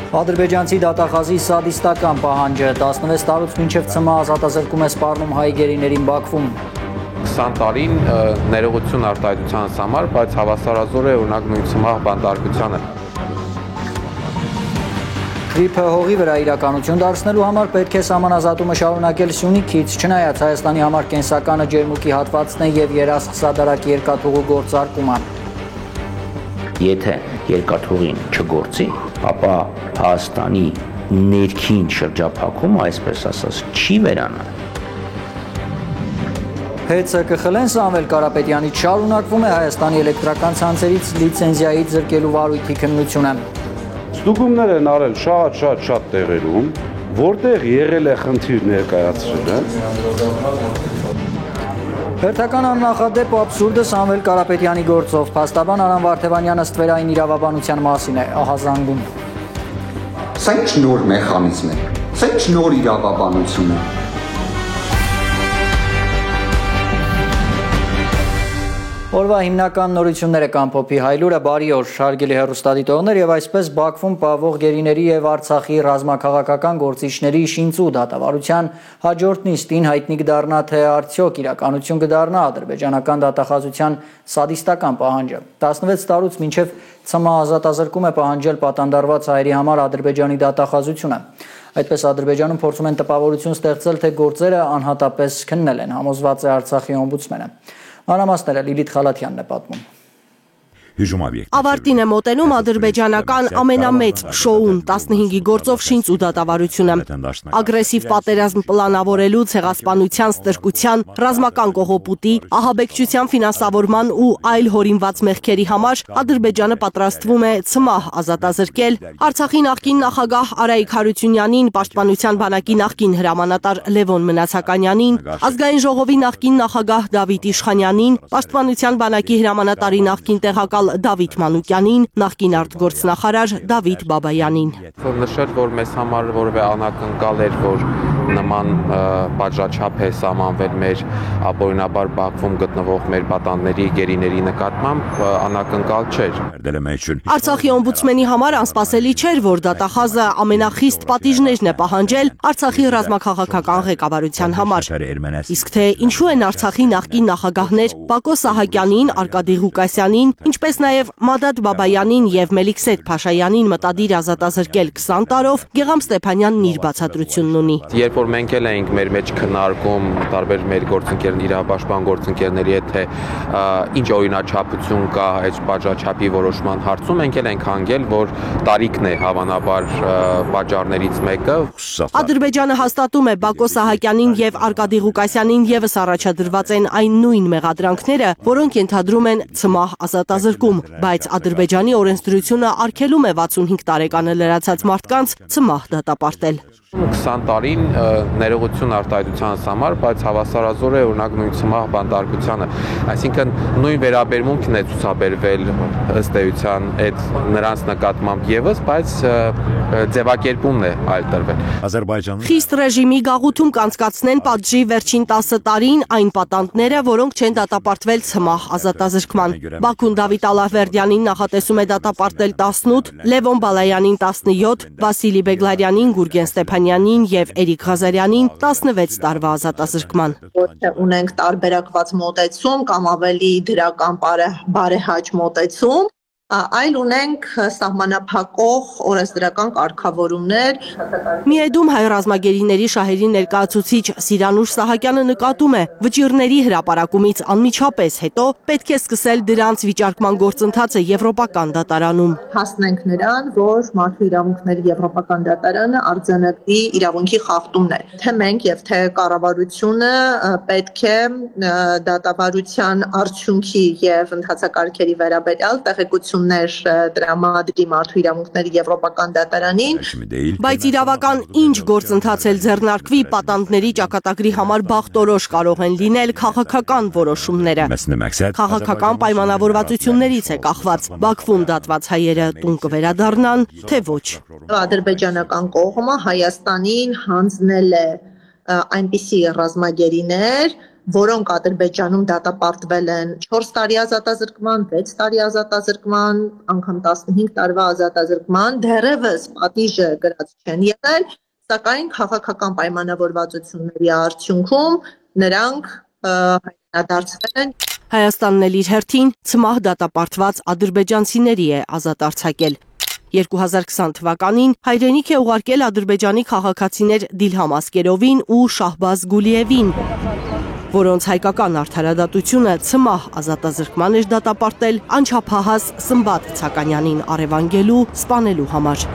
Ադրբեջանցի դատախազի սադիստական պահանջը 16 տարուց մինչև ՑՄ ազատազրկում է սպառնում հայ գերիներին Բաքվում։ 20 տարին ներողություն արտահայտության համար, բայց հավասարազոր է օրինակ նույն ՑՄ բանտարկությանը։ Գրիպը հողի վրա իրականություն դարձնելու համար պետք է սահմանազատումը շարունակել Սյունիքից, չնայած Հայաստանի համար կենսականը ջերմուկի հատվածն է և երասխսադարակ երկաթուղու գործարկումը։ Եթե երկաթուղին չգործի, ապա Հայաստանի ներքին շրջափակումը, այսպես ասած, չի վերանա։ Հեծը կխլեն Սամվել Կարապետյանից շարունակվում է Հայաստանի էլեկտրական ցանցերից լիցենզիայից զրկելու վարույթի քննությունը։ Ստուգումներ են արել շատ տեղերում, որտեղ եղել է խնդիր ներկայացրելը։ Հերթական աննախադեպ ու աբսուրդը Սամվել Կարապետյանի գործով փաստաբան Արամ Վարդևանյանը ստվերային իրավաբանության մասին է ահազանգում։ Սա ինչ նոր մեխանիզմ է, սա ինչ նոր իրավաբանություն է։ Օրվա հիմնական նորությունները Կամփոփի հայլուրը բարի օր, հարգելի հեռուստադիտողներ, եւ այսպես Բաքվում պահվող գերիների եւ Արցախի ռազմաքաղաքական գործիչների շինծու դատավարության հաջորդ նիստին հայտնի կդառնա, թե արդյոք իրականություն կդառնա ադրբեջանական դատախազության սադիստական պահանջը։ 16 տարուց մինչև ՑՄ ազատազրկում է պահանջել պատանդարված հայերի համար Ադրբեջանի դատախազությունը։ Այդպես Ադրբեջանում փորձում են տպավորություն ստեղծել, թե գործերը անհատապես քննել են, համոզված է Արցախի օմբուդսմենը։ Մանրամասները Լիլիթ Խալաթյանն է պատմում։ Ավարտին է մոտենում ադրբեջանական ամենամեծ շոուն 15-ի գործով շինծու դատավարությունը։ Ագրեսիվ պատերազմ պլանավորելու, ցեղասպանության, ստրկության, ռազմական կողոպուտի, ահաբեկչության ֆինանսավորման ու այլ հորինված մեղքերի համար Ադրբեջանը պատրաստվում է ՑՄ ազատազրկել Արցախի նախկին նախագահ Արայիկ Հարությունյանին, Պաշտպանության բանակի նախկին հրամանատար Լևոն Մնացականյանին, Ազգային ժողովի նախկին նախագահ Դավիթ Իշխանյանին, Պաշտպանության բանակի հրամանատարի նախկին տեղակալ Դավիթ Մանուկյանին, նախկին արտգործնախարար Դավիթ Բաբայանին։ Նշել, որ մեզ համար որևէ անակնկալ էր, որ նման պատժաչափ է սահմանվել մեր ապօրինաբար Բաքվում գտնվող մեր պատանդների գերիների նկատմամբ, անակնկալ չէր։ Արցախի օմբուդսմենի համար անսպասելի չէր, որ դատախազը ամենախիստ պատիժներն է պահանջել Արցախի ռազմաքաղաքական ղեկավարության համար։ Իսկ թե ինչու են Արցախի նախկին նախագահներ Բակո Սահակյանին, Արկադի Ղուկասյանին, ինչպես նաև Մադադ Բաբայանին եւ Մելիքսեթ Փաշայանին մտադիր ազատազրկել 20 տարով, Գեգամ Ստեփանյանն իր բացատրությունն ունի։ Երբ որ մենք էլ էինք մեր մեջ քննարկում տարբեր մեր գործընկերների, իրավապաշտպան գործընկերների հետ, թե ինչ օրինաչափություն կա այդ պատժաչափի որոշման հարցում, մենք էլ ենք հանգել, որ տարիքն է հավանաբար պատճառներից մեկը։ Ադրբեջանը հաստատում է Բակո Սահակյանին եւ Արկադի Ղուկասյանին եւս առաջադրված են այն նույն մեղադրանքները, որոնք ենթադրում են ՑՄ ազատազրկում, բայց Ադրբեջանի օրենսդրությունը արգելում է 65 տարեկանը լրացած մարդկանց ՑՄ դատապարտել։ 20 տարին ներողություն արտահայտության համար, բայց հավասարազոր է օրինակ նույն ՑՄ բանտարկությանը։ Այսինքն նույն վերաբերմունքն է ցուցաբերվել ըստ էության այդ նրանց նկատմամբ եւս, բայց ձևակերպումն է այլ տրվել։ Խիստ ռեժիմի գաղութում կանցկացնեն պատժի վերջին 10 տարին այն պատանդները, որոնք չեն դատապարտվել ՑՄ ազատազրկման։ Բաքուն Դավիթ Ալլահվերդյանին նախատեսում է դատապարտել 18, Լևոն Բալայանին 17, Վասիլի Բեգլարյանին, Գուրգեն Ստեփանյանին եւ Էրիկ Ղազարյանին 16 տարվա ազատազրկման։ Ոչ թե ունենք տարբերակված մոտեցում կամ ավելի դրական բարեհաճ մոտեցում, այլ ունենք սահմանափակող օրենսդրական կարգավորումներ։ Միեդում հայ ռազմագերիների շահերի ներկայացուցիչ Սիրանուշ Սահակյանը նկատում է, վճիռների հրապարակումից անմիջապես հետո պետք է սկսել դրանց վիճարկման գործընթացը Եվրոպական դատարանում։ Հասնենք նրան, որ մարդու իրավունքների Եվրոպական դատարանը արձանագրի իրավունքի խախտումներ։ Թե մենք եւ թե կառավարությունը պետք է դատավարության արդյունքի եւ ընթացակարգերի վերաբերյալ տեղեկություն տրամադրի մարդու իրավունքների Եվրոպական դատարանին, բայց իրավական ինչ գործընթաց էլ ձեռնարկվի, պատանդների ճակատագրի համար բախտորոշ կարող են լինել քաղաքական որոշումները։ Քաղաքական պայմանավորվածություններից է կախված, Բաքվում դատված հայերը տուն կվերադառնան, թե ոչ։ Ադրբեջանական կողմը Հայաստանին հանձնել է այնպիսի ռազմագերիներ, որոնք Ադրբեջանում դատապարտվել են 4 տարի ազատազրկման, 6 տարի ազատազրկման, անգամ 15 տարվա ազատազրկման, դեռևս պատիժը գրած չեն եղել, սակայն քաղաքական պայմանավորվածությունների արդյունքում նրանք հայտնադարձվել են։ Հայաստանն էլ իր հերթին ցմահ դատապարտված ադրբեջանցիների է ազատ արձակել։ 2020 թվականին հայրենիք է ուղարկել Ադրբեջանի քաղաքացիներ Դիլհամ Ասկերովին ու Շահբազ Գուլիևին, որոնց հայկական արդարադատությունը ցմահ ազատազրկման էր դատապարտել անչափահաս Սմբատ Ցականյանին առևանգելու, սպանելու համար։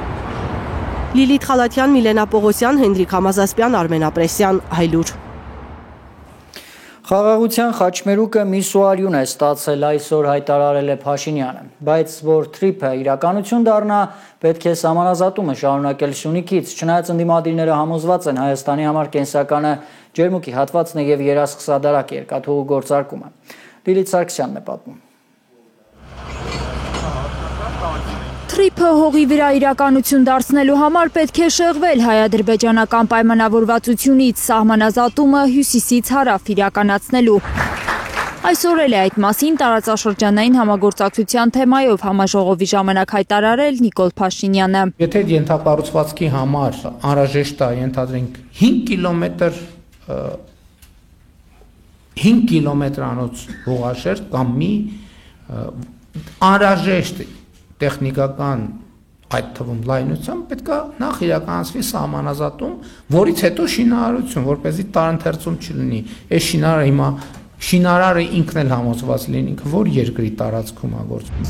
Լիլիթ Խալաթյան, Միլենա Պողոսյան, Հենրիկ Համազասպյան, Արմեն Ապրեսյան, Հայլուր։ Խաղաղության խաչմերուկը միսուարյուն է ստացել, այսօր հայտարարել է Փաշինյանը, բայց որ թրիփը իրականություն դառնա, պետք է սահմանազատումը շարունակել Սյունիքից, չնայած ընդդիմադիրները համոզված են Հայաստանի համար կենսականը ջերմուկի հատվածն է եւ երասխսադարակ երկաթուղու գործարկումը։ Լիլիթ Սարգսյանն է պատմում։ Թրիփը հողի վրա իրականություն դարձնելու համար պետք է շեղվել հայ-ադրբեջանական պայմանավորվածությունից, սահմանազատումը հյուսիսից հարավ իրականացնելու։ Այսօր էլ է այդ մասին տարածաշրջանային համագործակցության թեմայով համաժողովի ժամանակ հայտարարել Նիկոլ Փաշինյանը։ Եթե ենթակառուցվածքի համար անհրաժեշտ է ենթադրենք 5 կիլոմետրանոց հողաշերտ կամ մի անհրաժեշտ տեխնիկական այդ թվում լայնությամբ պետք է նախ իրականացվի սահմանազատում, որից հետո շինարարություն, որպեսզի տարընթերցում չլինի։ Այս շինարարը ինքն էլ համոզված լինի, որ երկրի տարածքում է գործում։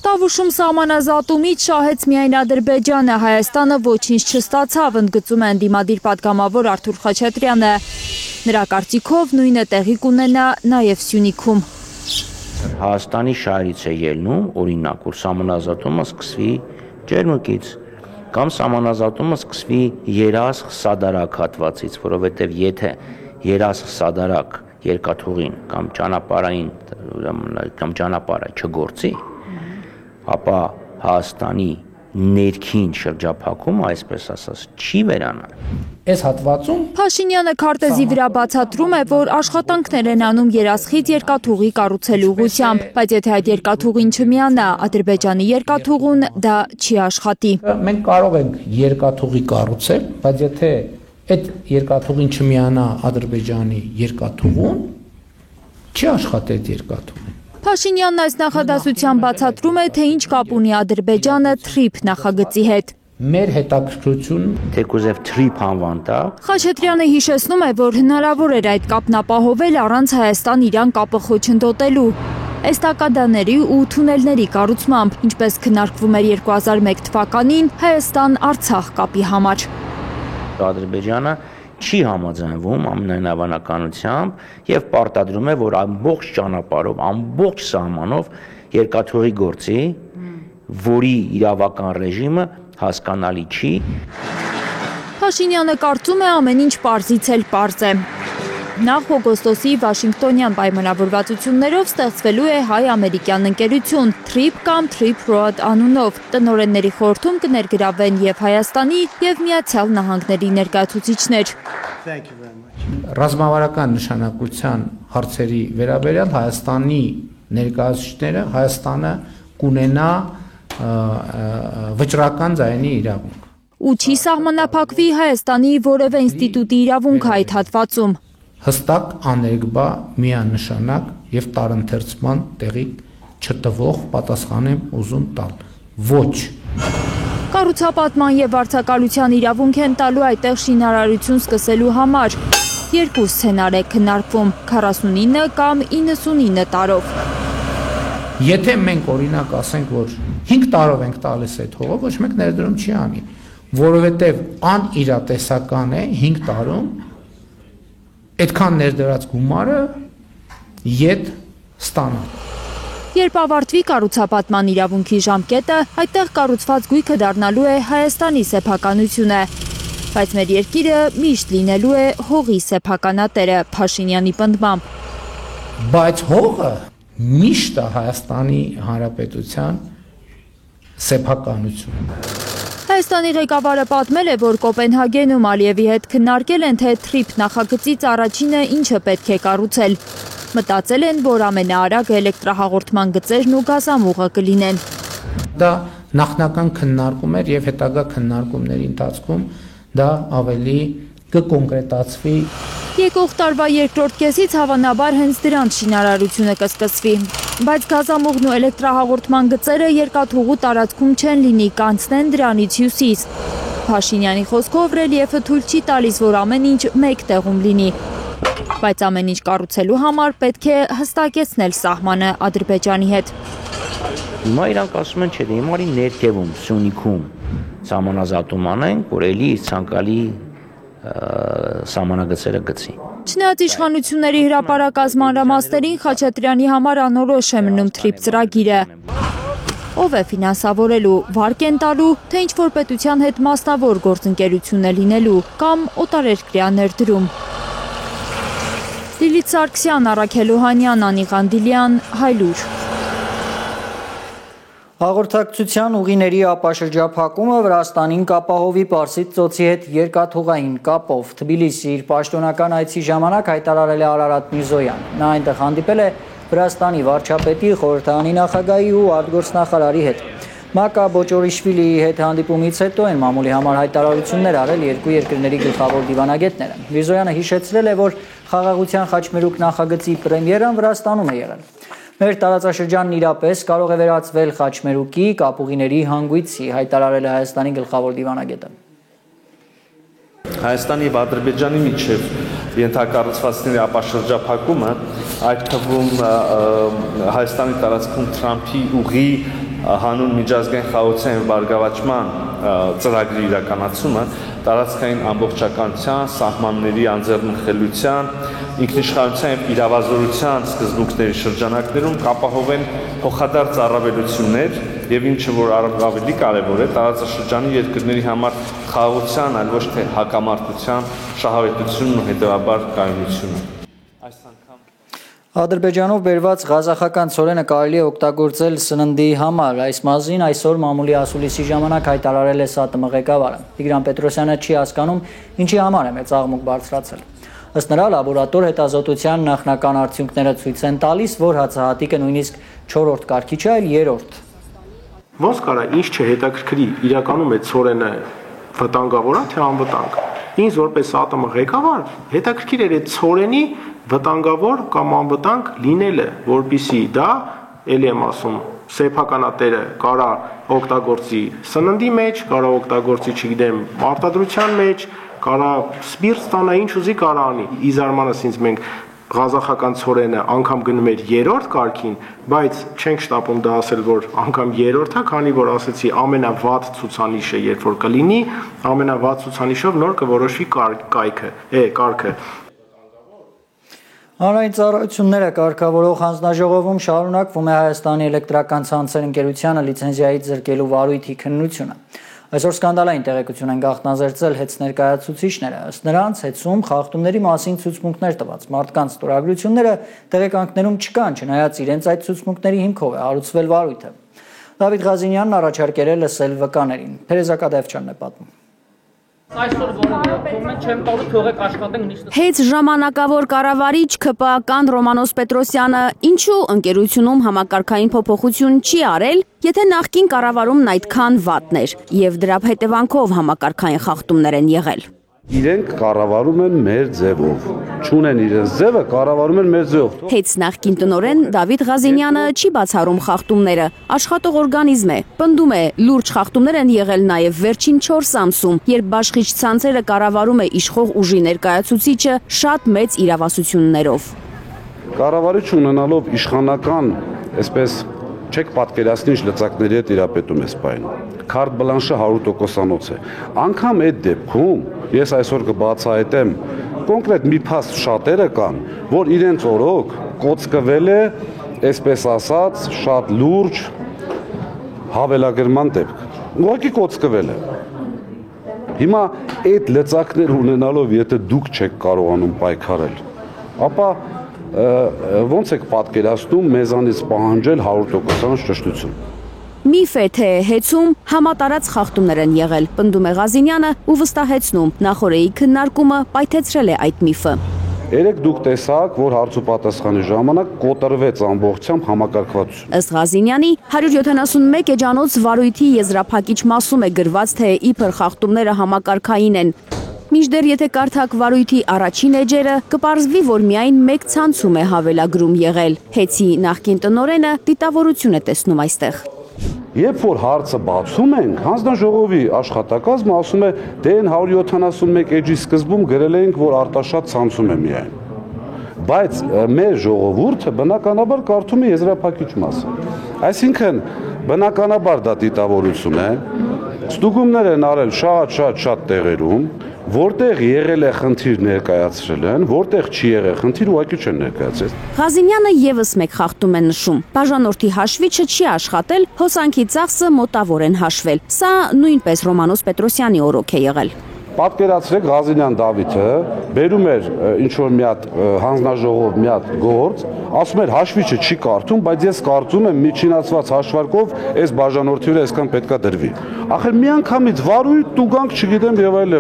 Տավուշում սահմանազատումից շահեց միայն Ադրբեջանը, Հայաստանը ոչինչ չստացավ, ընդգծում է ընդդիմադիր պատգամավոր Արթուր Խաչատրյանը։ Նրա կարծիքով նույնը տեղի կունենա նաև Սյունիքում։ Հայաստանի շահերից է ելնում, օրինակ, որ սահմանազատումը սկսվի ջերմուկից կամ սահմանազատումը սկսվի երասխսադարակ հատվածից, որովհետև եթե երասխսադարակ երկաթուղին կամ ճանապարհը չգործի, ապա Հայաստանի ներքին շրջափակումը, այսպես ասած, չի վերանա։ Այս հատվածում Փաշինյանը քարտեզի վրա բացատրում է, որ աշխատանքներ են անում երասխից երկաթուղի կառուցելու ուղղությամբ, բայց եթե այդ երկաթուղին չմիանա Ադրբեջանի երկաթուղուն, դա չի աշխատի։ Մենք կարող ենք երկաթուղի կառուցել, բայց եթե այդ երկաթուղին չմիանա Ադրբեջանի երկաթուղուն, չի աշխատի այդ երկաթուղին։ Փաշինյանն այս նախադասությամբ բացատրում է, թե ինչ կապ ունի Ադրբեջանը թրիփ նախագծի հետ։ Մեր հետաքրքրություն թեկուզ եւ թրիփ անվան տա։ Խաչատրյանը հիշեցնում է, որ հնարավոր էր այդ կապն ապահովել առանց Հայաստան-Իրան կապը խոչընդոտելու։ Էստակադաների ու թունելների կառուցմամբ, ինչպես քննարկվում էր 2001 թվականին Հայաստան-Արցախ կապի համար։ Ադրբեջանը չի համաձայնվում ամենայն հավանականությամբ եւ պարտադրում է, որ ամբողջ ճանապարհով, ամբողջ սահմանով երկաթուղի գործի, որի իրավական ռեժիմը հասկանալի չի։ Փաշինյանը կարծում է ամեն ինչ պարզից էլ պարզ է։ Նախ օգոստոսի Վաշինգտոնյան պայմանավորվածություններով ստեղծվելու է հայ-ամերիկյան ընկերություն TRIP կամ TRIP Road անունով։ Տնօրենների խորհրդում կներգրավվեն եւ Հայաստանի եւ Միացյալ Նահանգների ներկայացուցիչներ։ Ռազմավարական նշանակության հարցերի վերաբերյալ Հայաստանի ներկայացուցիչները Հայաստանը կունենա վճռական ձայնի իրավունք։ Ու չի սահմանափակվի Հայաստանի որևէ ինստիտուտի իրավունք այդ հատվածում։ Հստակ աներկբա միանշանակ եւ տարընթերցման տեղի չտվող պատասխան եմ ուզում տալ։ Ոչ։ Կառուցապատման եւ վարձակալության իրավունք են տալու այդտեղ շինարարություն սկսելու համար։ Երկու սցենար է քննարկվում՝ 49 կամ 99 տարով։ Եթե մենք օրինակ ասենք, որ 5 տարով ենք տալիս այդ հողը, ոչ մեկ ներդրում չի անի, որովհետեւ անիրատեսական է 5 տարում այդքան ներդրած գումարը ետ ստանալ։ Երբ ավարտվի կառուցապատման իրավունքի ժամկետը, այդտեղ կառուցված գույքը դառնալու է Հայաստանի սեփականությունը, բայց մեր երկիրը միշտ լինելու է հողի սեփականատերը, Փաշինյանի պնդմամբ։ Բայց հողը միշտ է Հայաստանի Հանրապետության սեփականությունը։ Հայաստանի ղեկավարը պատմել է, որ Կոպենհագենում Ալիևի հետ քննարկել են, թե TRIP նախագծից առաջինը ինչը պետք է կառուցել։ Մտածել են, որ ամենաարագ էլեկտրահաղորդման գծերն ու գազամուղը կլինեն։ Դա նախնական քննարկում էր եւ հետագա քննարկումների ընթացքում դա ավելի կկոնկրետացվի։ Եկող տարվա երկրորդ կեսից հավանաբար հենց դրանց շինարարությունը կսկսվի, բայց գազամուղն ու էլեկտրահաղորդման գծերը երկաթուղու տարածքում չեն լինի, կանցնեն դրանից հյուսիս։ Փաշինյանի խոսքով ռելիեֆը թույլ չի տալիս, որ ամեն ինչ մեկ տեղում լինի, բայց ամեն ինչ կառուցելու համար պետք է հստակեցնել սահմանը Ադրբեջանի հետ։ Հիմա իրանք ասում են, չէ, հիմա ներքևում, Սյունիքում սահմանազատում անենք, որ էլի ցանկալի սահմանագծերը գծի։ Չնայած իշխանությունների հրապարակած մանրամասներին Խաչատրյանի համար անորոշ է մնում TRIP ծրագիրը։ Ով է ֆինանսավորելու, վարկ են տալու, թե ինչ-որ պետության հետ մասնավոր գործընկերություն է լինելու կամ օտարերկրյա ներդրում։ Լիլիթ Սարգսյան, Առաքել Օհանյան, Անի Ղանդիլյան, Հայլուր։ Հաղորդակցության ուղիների ապաշրջափակումը Վրաստանին կապահովի Պարսից ծոցի հետ երկաթուղային կապով Թբիլիսի իր պաշտոնական այցի ժամանակ հայտարարել է Արարատ Միրզոյան։ Նա այնտեղ հանդիպել է Վրաստանի վարչապետի, խորհրդարանի նախագահի ու արտգործնախարարի հետ։ Մակա Բոճորիշվիլիի հետ հանդիպումից հետո են մամուլի համար հայտարարություններ արել երկու երկրների գլխավոր դիվանագետները։ Միրզոյանը հիշեցրել է, որ խաղաղության խաչմերուկ նախագծի պրեմիերան Վրաստանում է եղել։ Մեր տարածաշրջանն իրապես կարող է վերածվել խաչմերուկի կապուղիների հանգույցի, հայտարարել է Հայաստանի գլխավոր դիվանագետը։ Հայաստանի եւ Ադրբեջանի միջև ենթակառուցվածքների ապաշրջափակումը, այդ թվում Հայաստանի տարածքում Թրամփի ուղի հանուն միջազգային խաղաղության եւ բարգավաճման ծրագրի իրականացումը տարածքային ամբողջականության, սահմանների անձեռնխելության, ինքնիշխանության եւ իրավազորության սկզբունքների շրջանակներում կապահովեն փոխադարձ առավելություններ եւ ինչը որ ավելի կարեւոր է տարածաշրջանի երկրների համար խաղաղության, այլ ոչ թե հակամարտության շահավետությունն ու հետեւաբար կայունությունը։ Ադրբեջանով բերված ղազախական ցորենը կարելի է օգտագործել սննդի համար։ Այս մասին այսօր մամուլի ասուլիսի ժամանակ հայտարարել է ՍԱՏՄ ղեկավարը։ Տիգրան Պետրոսյանը չի հասկանում, ինչի համար է մեծ աղմուկ բարձրացել։ Ըստ նրա, լաբորատոր հետազոտության նախնական արդյունքները ցույց են տալիս, որ հացահատիկը նույնիսկ 4-րդ կարգի չէ, այլ 3-րդ։ Ոնց կարա ինչ չհետաքրքրի, իրականում այդ ցորենը վտանգավոր է թե անվտանգ։ Ինձ որպես ԱՏՄ ղեկավար հետաքրքիր էր այդ ցորենի վտանգավոր կամ անվտանգ լինելը, որpիսի դա, ելի եմ ասում, սեփականատերը կարա օգտագործի սննդի մեջ, կարա օգտագործի, չգիտեմ, արտադրության մեջ, կարա սպիրտ ստանա, ինչ ուզի կարա անի։ Ի զարմանս ինձ մենք ղազախական ցորենը անգամ գնում էր 3-րդ կարգին, բայց չենք շտապում դա ասել, որ անգամ 3-րդը, քանի որ ասեցի ամենավատ ցուցանիշը, երբ որ կլինի, ամենավատ ցուցանիշով նոր կորոշվի կարգը։ Հանրային ծառայությունները կարգավորող հանձնաժողովում շարունակվում է Հայաստանի էլեկտրական ցանցեր ընկերությանը լիցենզիայից զրկելու վարույթի քննությունը։ Այսօր սկանդալային տեղեկություն են գաղտնազերծել ՀԵՑ ներկայացուցիչները։ Ըստ նրանց ՀԵՑ-ում խախտումների մասին ցուցմունքներ տված մարդկանց ստորագրությունները տեղեկանքներում չկան, չնայած իրենց այդ ցուցմունքների հիմքով է հարուցվել վարույթը։ Դավիթ Ղազինյանն առաջարկել է լսել վկաներին։ Թերեզա Կադայևչյանն է պատմում։ Այսօր որը կողմեն չեմ տալու թողեք աշխատենք նիշտ։ Հետ ժամանակավոր կառավարիչ ԿՊԱ-կան Ռոմանոս Պետրոսյանը ինչու ընկերությունում համակարգային փոփոխություն չի արել, եթե նախկին կառավարումն այդքան վատն էր եւ դրա հետևանքով համակարգային խախտումներ են եղել։ Իրենք կառավարում են մեր ձևով, չունեն իրենց ձևը, կառավարում են մեր ձևով։ Հետ նախկին տնօրեն Դավիթ Ղազինյանը չի բացառում խախտումները, աշխատող օրգանիզմ է, պնդում է լուրջ խախտումներ են եղել նաև վերջին 4 ամսում, երբ բաշխիչ ցանցերը կառավարում է իշխող ուժի ներկայացուցիչը շատ մեծ իրավասություններով։ Կառավարիչ ունենալով իշխանական, այսպես չեք պատկերացնի ինչ լծակների հետ իրապետում է սպայն։ Քարտ բլանշը 100%-անոց է։ Անգամ այդ դեպքում ես այսօր կբացահայտեմ կոնկրետ մի փաստ շատերը կան, որ իրենց օրոք կոծկվել է, այսպես ասած, շատ լուրջ հավելագրման դեպք։ Ուղղակի կոծկվել է։ Հիմա այդ լծակներ ունենալով, եթե դուք չեք կարողանում պայքարել, ապա ոնց եք պատկերացնում մեզանից պահանջել 100% ճշտություն։ Միֆ է, թե հեծում համատարած խախտումներ են եղել, պնդում է Ղազինյանը ու վստահեցնում, նախօրեի քննարկումը պայթեցրել է այդ միֆը։ Երեք դուք տեսաք, որ հարց ու պատասխանի ժամանակ կոտրվեց ամբողջությամբ համակարգվածություն։ Ըստ Ղազինյանի 171 էջանոց վարույթի եզրափակիչ մասում է գրված, թե իբր խախտումները համակարգային են։ Մինչդեռ եթե կարդաք վարույթի առաջին էջերը, կպարզվի, որ միայն մեկ ցանցում է հավելագրում եղել։ Հեծի նախկին տնօրենը դիտավորություն է տեսնում այստեղ։ Երբ որ հարցը բացում ենք, հանձնաժողովի աշխատակազմը ասում է, դե 171 էջի սկզբում գրել էինք, որ արտաշատ ցանցում է միայն։ Բայց մեր ժողովուրդը բնականաբար կարդում է եզրափակիչ մասը։ Այսինքն բնականաբար դա դիտավորություն է, ստուգումներ են արել շատ տեղերում, որտեղ եղել է խնդիր ներկայացրել են, որտեղ չի եղել խնդիր ուղղակի չեն ներկայացրել։ Ղազինյանը եւս մեկ խախտում է նշում։ Բաժանորդի հաշվիչը չի աշխատել, հոսանքի ծախսը մոտավոր են հաշվել։ Սա նույնպես Ռոմանոս Պետրոսյանի օրոք է եղել։ Պատկերացրեք Ղազինյան Դավիթը բերում էր ինչ-որ մի հատ հանձնաժողով մի հատ գործ, ասում էր հաշվիչը չի կարդում, բայց ես կարծում եմ միջինացված հաշվարկով այս բաժանորդի վրա այսքան պետքա դրվի։ Ախր միանգամից վարույթ տուգանք չգիտեմ եւ այլ։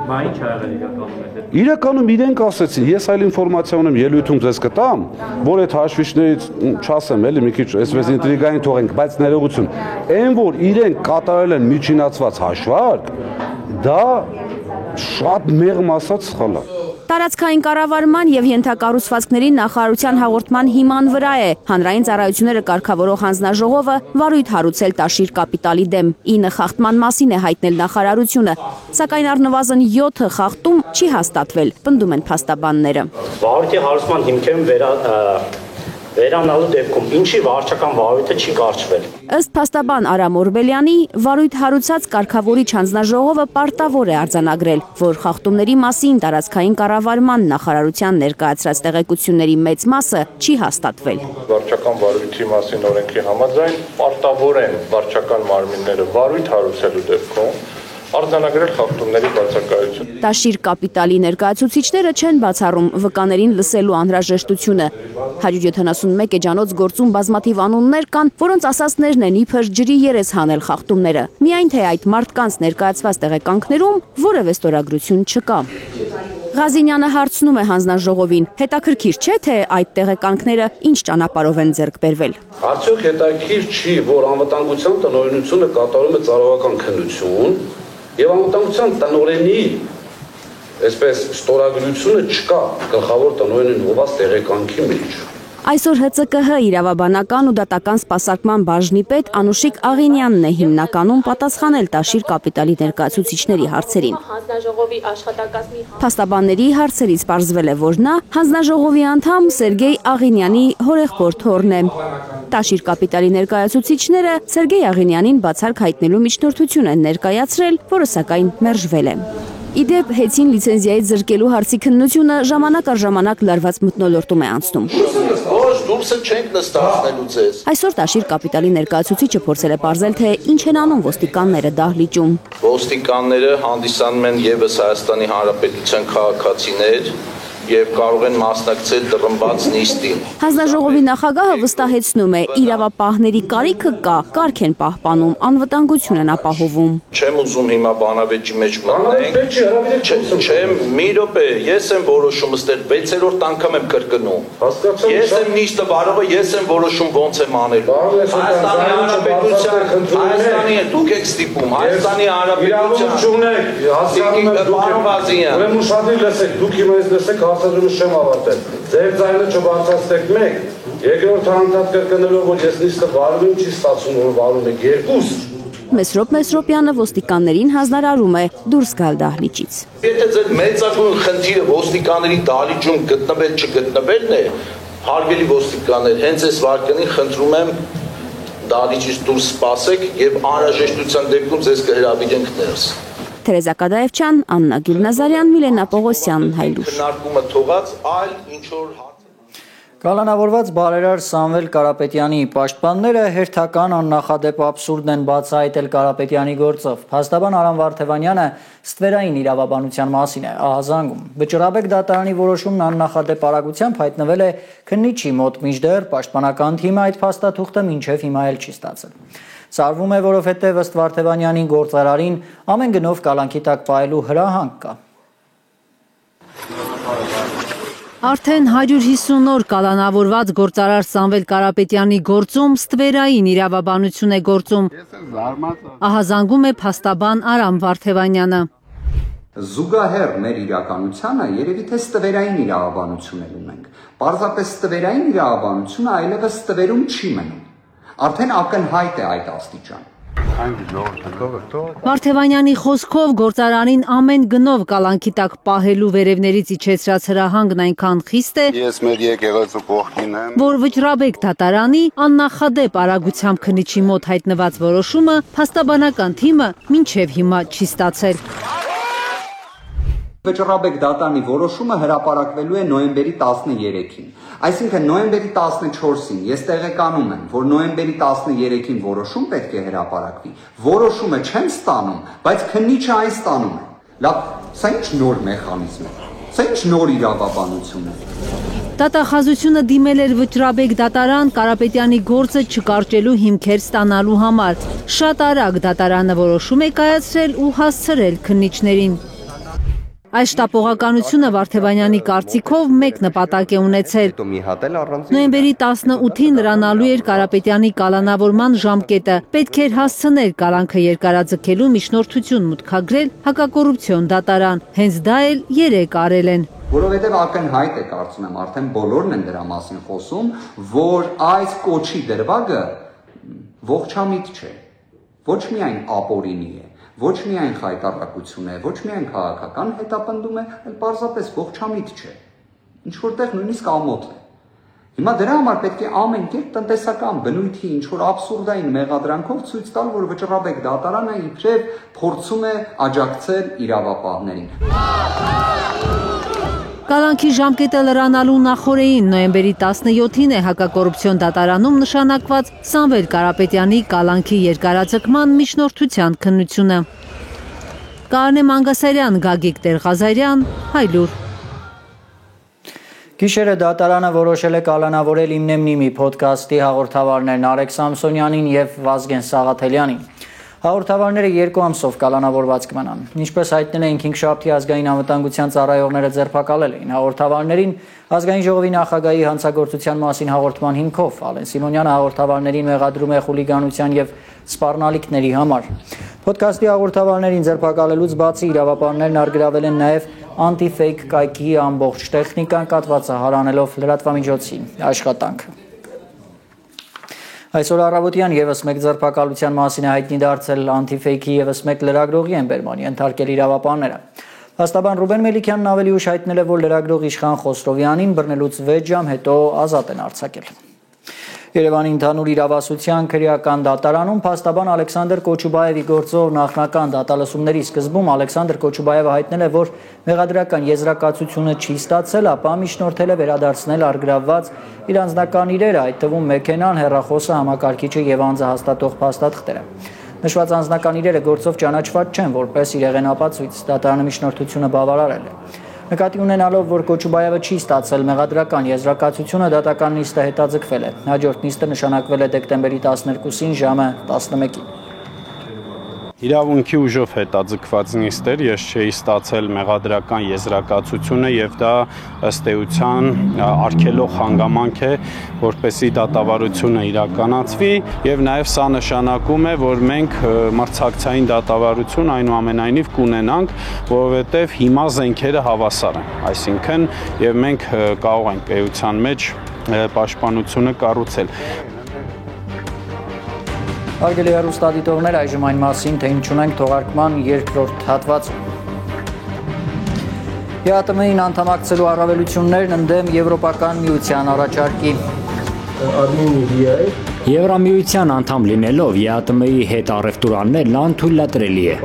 Բա ինչ ա եղել իրականում։ Իրականում իրենք ասեցին, ես այլ ինֆորմացիա ունեմ, ելույթում ձեզ կտամ, որ այդ հաշվիչներից չասեմ, էլի մի քիչ այսպես ինտրիգային թողենք, բայց ներողություն, այն որ իրենք կատարել են միջինացված հաշվարկ, դա շատ մեղմ ասած սխալ է։ Տարածքային կառավարման եւ ենթակառուցվածքների նախարարության հաղորդման հիման վրա է հանրային ծառայությունները կարգավորող հանձնաժողովը վարույթ հարուցել Տաշիր կապիտալի դեմ։ 9 խախտման մասին է հայտնել նախարարությունը, սակայն առնվազն 7 խախտում չի հաստատվել, պնդում են փաստաբանները։ Վարույթի հարուցման հիմքերում վերանալու դեպքում ինչի վարչական վարույթը չի կարճվել։ Ըստ փաստաբան Արամ Օրբելյանի, վարույթ հարուցած կարգավորիչ հանձնաժողովը պարտավոր է արձանագրել, որ խախտումների մասին տարածքային կառավարման նախարարության ներկայացրած տեղեկությունների մեծ մասը չի հաստատվել։ Վարչական վարույթի մասին օրենքի համաձայն պարտավոր են վարչական մարմինները վարույթ հարուցելու դեպքում արձանագրել խախտումների բացակայություն։ Տաշիր կապիտալի ներկայացուցիչները չեն բացառում վկաներին լսելու անհրաժեշտությունը։ 171 էջանոց գործում բազմաթիվ անուններ կան, որոնց ասածներն են իբր ջրի երես հանել խախտումները։ Միայն թե այդ մարդկանց ներկայացված տեղեկանքներում որևէ ստորագրություն չկա։ Ղազինյանը հարցնում է հանձնաժողովին. հետաքրքիր չէ, թե այդ տեղեկանքները ինչ ճանապարհով են ձեռք բերվել։ Արդյոք հետաքրքիր չի, որ անվտանգության տնօրենությունը կատարում է ծառայական քննություն եւ անվտանգության տնօրենի այսպես ստորագրությունը չկա գլխավոր տնօրենին հոված տեղեկանքի մեջ։ Այսօր ՀՑԿՀ իրավաբանական ու դատական սպասարկման բաժնի պետ Անուշիկ Աղինյանն է հիմնականում պատասխանել Տաշիր կապիտալի ներկայացուցիչների հարցերին։ Հանձնաժողովի աշխատակազմի Փաստաբանների հարցերից պարզվել է, որ նա հանձնաժողովի անդամ Սերգեյ Աղինյանի հորեղբորդ թոռն է։ Տաշիր կապիտալի ներկայացուցիչները Սերգեյ Աղինյանին բացառք հայտնելու միջնորդություն են ներկայացրել, որը սակայն մերժվել է։ Իդեպ հեծին լիցենզիայից զրկելու հարցի քննությունը ժամանակ առ ժամանակ լարված մթնոլորտում է անցնում։ Այսօր Տաշիր կապիտալի ներկայացուցիչը փորձել է պարզել, թե ինչ են անում ոստիկանները դահլիճում։ Ոստիկանները հանդիսանում են եւս Հայաստանի Հանրապետության քաղաքացիներ եւ կարող են մասնակցել դռնբաց նիստին։ Հանձնաժողովի նախագահը վստահեցնում է, իրավապահների կարիքը կա, կարգ են պահպանում, անվտանգություն են ապահովում։ Չեմ ուզում հիմա բանավեճի մեջ մտնել։ Չեմ, մի րոպե, ես եմ որոշում, ըստեղ 6-րդ անգամ եմ կրկնում։ Ես եմ նիստը վարողը, ես եմ որոշում ոնց եմ անելու։ Հայաստանի Հանրապետության, Հայաստանի դուք եք ստիպում, Հայաստանի Հանրապետության։ Ուրեմն ուշադիր լսեք, դուք հիմա ես լսեք հարցադրումը չեմ ավարտել։ Ձեր ձայնը չբարձրացնեք մեկ, երկրորդ անդադ կրկնելով, որ ես նիստը վարում եմ, չի ստացվում, որ վարում եք երկուս։ Մեսրոպ Մեսրոպյանը ոստիկաններին հանձնարարում է դուրս գալ դահլիճից։ Եթե ձեր մեծագույն խնդիրը ոստիկանների դահլիճում գտնվել չգտնվելն է, հարգելի ոստիկաններ, հենց այս վարքյանին խնդրում եմ դահլիճից դուրս սպասեք եւ անհրաժեշտության դեպքում ձեզ կհրավիրենք ներս։ Թերեզա Կադաևչյան, Աննա Գյուլնազարյան, Միլենա Պողոսյան, Հայլուր։ Քննարկումը թողած այլ ինչ որ Կալանավորված բարերար Սամվել Կարապետյանի պաշտպանները հերթական աննախադեպ աբսուրդն են բացահայտել Կարապետյանի գործով։ Փաստաբան Արամ Վարդևանյանը ստվերային իրավաբանության մասին է ահազանգում։ Վճռաբեկ դատարանի որոշումն աննախադեպ արագությամբ հայտնվել է քննիչի մոտ, մինչդեռ պաշտպանական թիմը այդ փաստաթուղթը մինչև հիմա էլ չի ստացել։ Սարվում է, որովհետև ըստ Վարդևանյանի գործարարին ամեն գնով կալանքի տակ պահելու հրահանգ կա։ Արդեն 150 օր կալանավորված գործարար Սամվել Կարապետյանի գործում ստվերային իրավաբանություն է գործում։ Ահազանգում է փաստաբան Արամ Վարդևանյանը։ Զուգահեռ մեր իրականությանը երևի թե ստվերային իրավաբանություն ունենք։ Պարզապես ստվերային իրավաբանությունը այլևս ստվերում չի մնում։ Արդեն ակնհայտ է այդ աստիճան։ Վարդևանյանի խոսքով գործարանին ամեն գնով կալանքի տակ պահելու վերևներից իջեցրած հրահանգն այնքան խիստ է, ես մեր եկեղեցու կողքին եմ, որ Վճռաբեկ դատարանի աննախադեպ արագությամբ քննիչի մոտ հայտնված որոշումը փաստաբանական թիմը մինչև հիմա չի ստացել։ Վճռաբեկ դատարանի որոշումը հրապարակվելու է նոյեմբերի 13-ին։ Այսինքն նոյեմբերի 14-ին ես տեղեկանում եմ, որ նոյեմբերի 13-ին որոշում պետք է հրապարակվի։ Որոշումը չեմ ստանում, բայց քննիչը այն ստանում է։ Լավ, սա ինչ նոր մեխանիզմ է։ Սա ինչ նոր իրավաբանություն է։ Դատախազությունը դիմել էր Վճռաբեկ դատարան Կարապետյանի գործը չկարճելու հիմքեր ստանալու համար։ Շատ արագ դատարանը որոշում է կայացրել ու հասցրել քննիչներին։ Այս շտապողականությունը Վարդևանյանի կարծիքով մեկ նպատակ է ունեցել։ Նոյեմբերի 18-ին լրանալու էր Կարապետյանի կալանավորման ժամկետը։ Պետք էր հասցնել կալանքը երկարաձգելու միջնորդություն մուտքագրել հակակոռուպցիոն դատարան։ Հենց դա էլ երեկ արել են։ Որովհետև ակնհայտ է, կարծում եմ, արդեն բոլորն են դրա մասին խոսում, որ այս կոչի դրվագը ողջամիտ չէ։ Ոչ միայն ապօրինի է, ոչ միայն խայտառակություն է, ոչ միայն քաղաքական հետապնդում է, այլ պարզապես ողջամիտ չէ։ Ինչ որտեղ նույնիսկ ամոթ է։ Հիմա դրա համար պետք է ամեն կերպ տնտեսական բնույթի ինչ որ աբսուրդային մեղադրանքով ցույց տալ, որ Վճռաբեկ դատարանը իբրև փորձում է աջակցել իրավապահներին։ Կալանքի ժամկետը լրանալու նախօրեին նոյեմբերի 17-ին է հակակոռուպցիոն դատարանում նշանակված Սամվել Կարապետյանի կալանքի երկարաձգման միջնորդության քննությունը։ Կարնե Մանգասարյան, Գագիկ Տեր-Ղազարյան, Հայլուր։ Գիշերը դատարանը որոշել է կալանավորել Իմնեմնիմի փոդքասթի հաղորդավարներն Արեգ Սամսոնյանին եւ Վազգեն Սաղաթելյանին։ Հաղորդավարները 2 ամսով կալանավորված կմնան։ Ինչպես հայտնել էին Քինգշապթի ազգային անվտանգության ծառայողները ձերբակալել էին հաղորդավարներին ազգային ժողովի նախագահի հանցագործության մասին հաղորդման հիմքով։ Ալեն Սիմոնյանը հաղորդավարներին մեղադրում է խուլիգանության եւ սպառնալիքների համար։ Փոդքասթի հաղորդավարներին ձերբակալելուց բացի իրավապահներն արգրավել են նաեւ անտիֆեյք կայքի ամբողջ տեխնիկան կատվածահարանելով լրատվամիջոցի աշխատանքը։ Այսօր առավոտյան եւս մեկ ձերբակալության մասին է հայտնի դարձել անտիֆեյքի եւս մեկ լրագրողի Էմբերմանի ենթարկել իրավապահները։ Փաստաբան Ռուբեն Մելիքյանն ավելի ուշ հայտնել է, որ լրագրող Իշխան Խոսրովյանին բռնելուց 6 ժամ հետո ազատ են արձակել։ Երևանի ընդհանուր իրավասության քրեական դատարանում փաստաբան Ալեքսանդր Կոչուբաևի գործով նախնական դատալսումների սկզբում Ալեքսանդր Կոչուբաևը հայտնել է, որ մեղադրական եզրակացությունը չի ստացել, ապա միջնորդել է վերադարձնել առգրավված իր անձնական իրերը, այդ թվում մեքենան, հեռախոսը, համակարգիչը եւ անձը հաստատող փաստաթղթերը։ Նշված անձնական իրերը գործով ճանաչված չեն որպես իրեղեն ապացույց, դատարանը միջնորդությունը բավարարել է։ Նկատի ունենալով, որ Կոչուբաևը չի ստացել մեղադրական եզրակացությունը, դատական նիստը հետաձգվել է։ Հաջորդ նիստը նշանակվել է դեկտեմբերի 12-ին ժամը 11-ին։ Իրավունքի ուժով հետաձգված նիստեր, ես չէի ստացել մեղադրական եզրակացությունը եւ դա ըստ էության արգելող հանգամանք է, որպեսզի դատավարությունը իրականացվի եւ նաեւ սա նշանակում է, որ մենք մրցակցային դատավարություն այնուամենայնիվ կունենանք, որովհետեւ հիմա զենքերը հավասար են, այսինքն եւ մենք կարող ենք էության մեջ պաշտպանությունը կառուցել։ Հարգելի հեռուստադիտողներ, այժմ այն մասին, թե ինչ ունենք թողարկման երկրորդ հատվածում։ ԵԱՏՄ-ին անդամակցելու առավելություններն ընդդեմ Եվրոպական միության առաջարկի։ Եվրամիության անդամ լինելով ԵԱՏՄ-ի հետ առևտուրաններն անթույլատրելի է։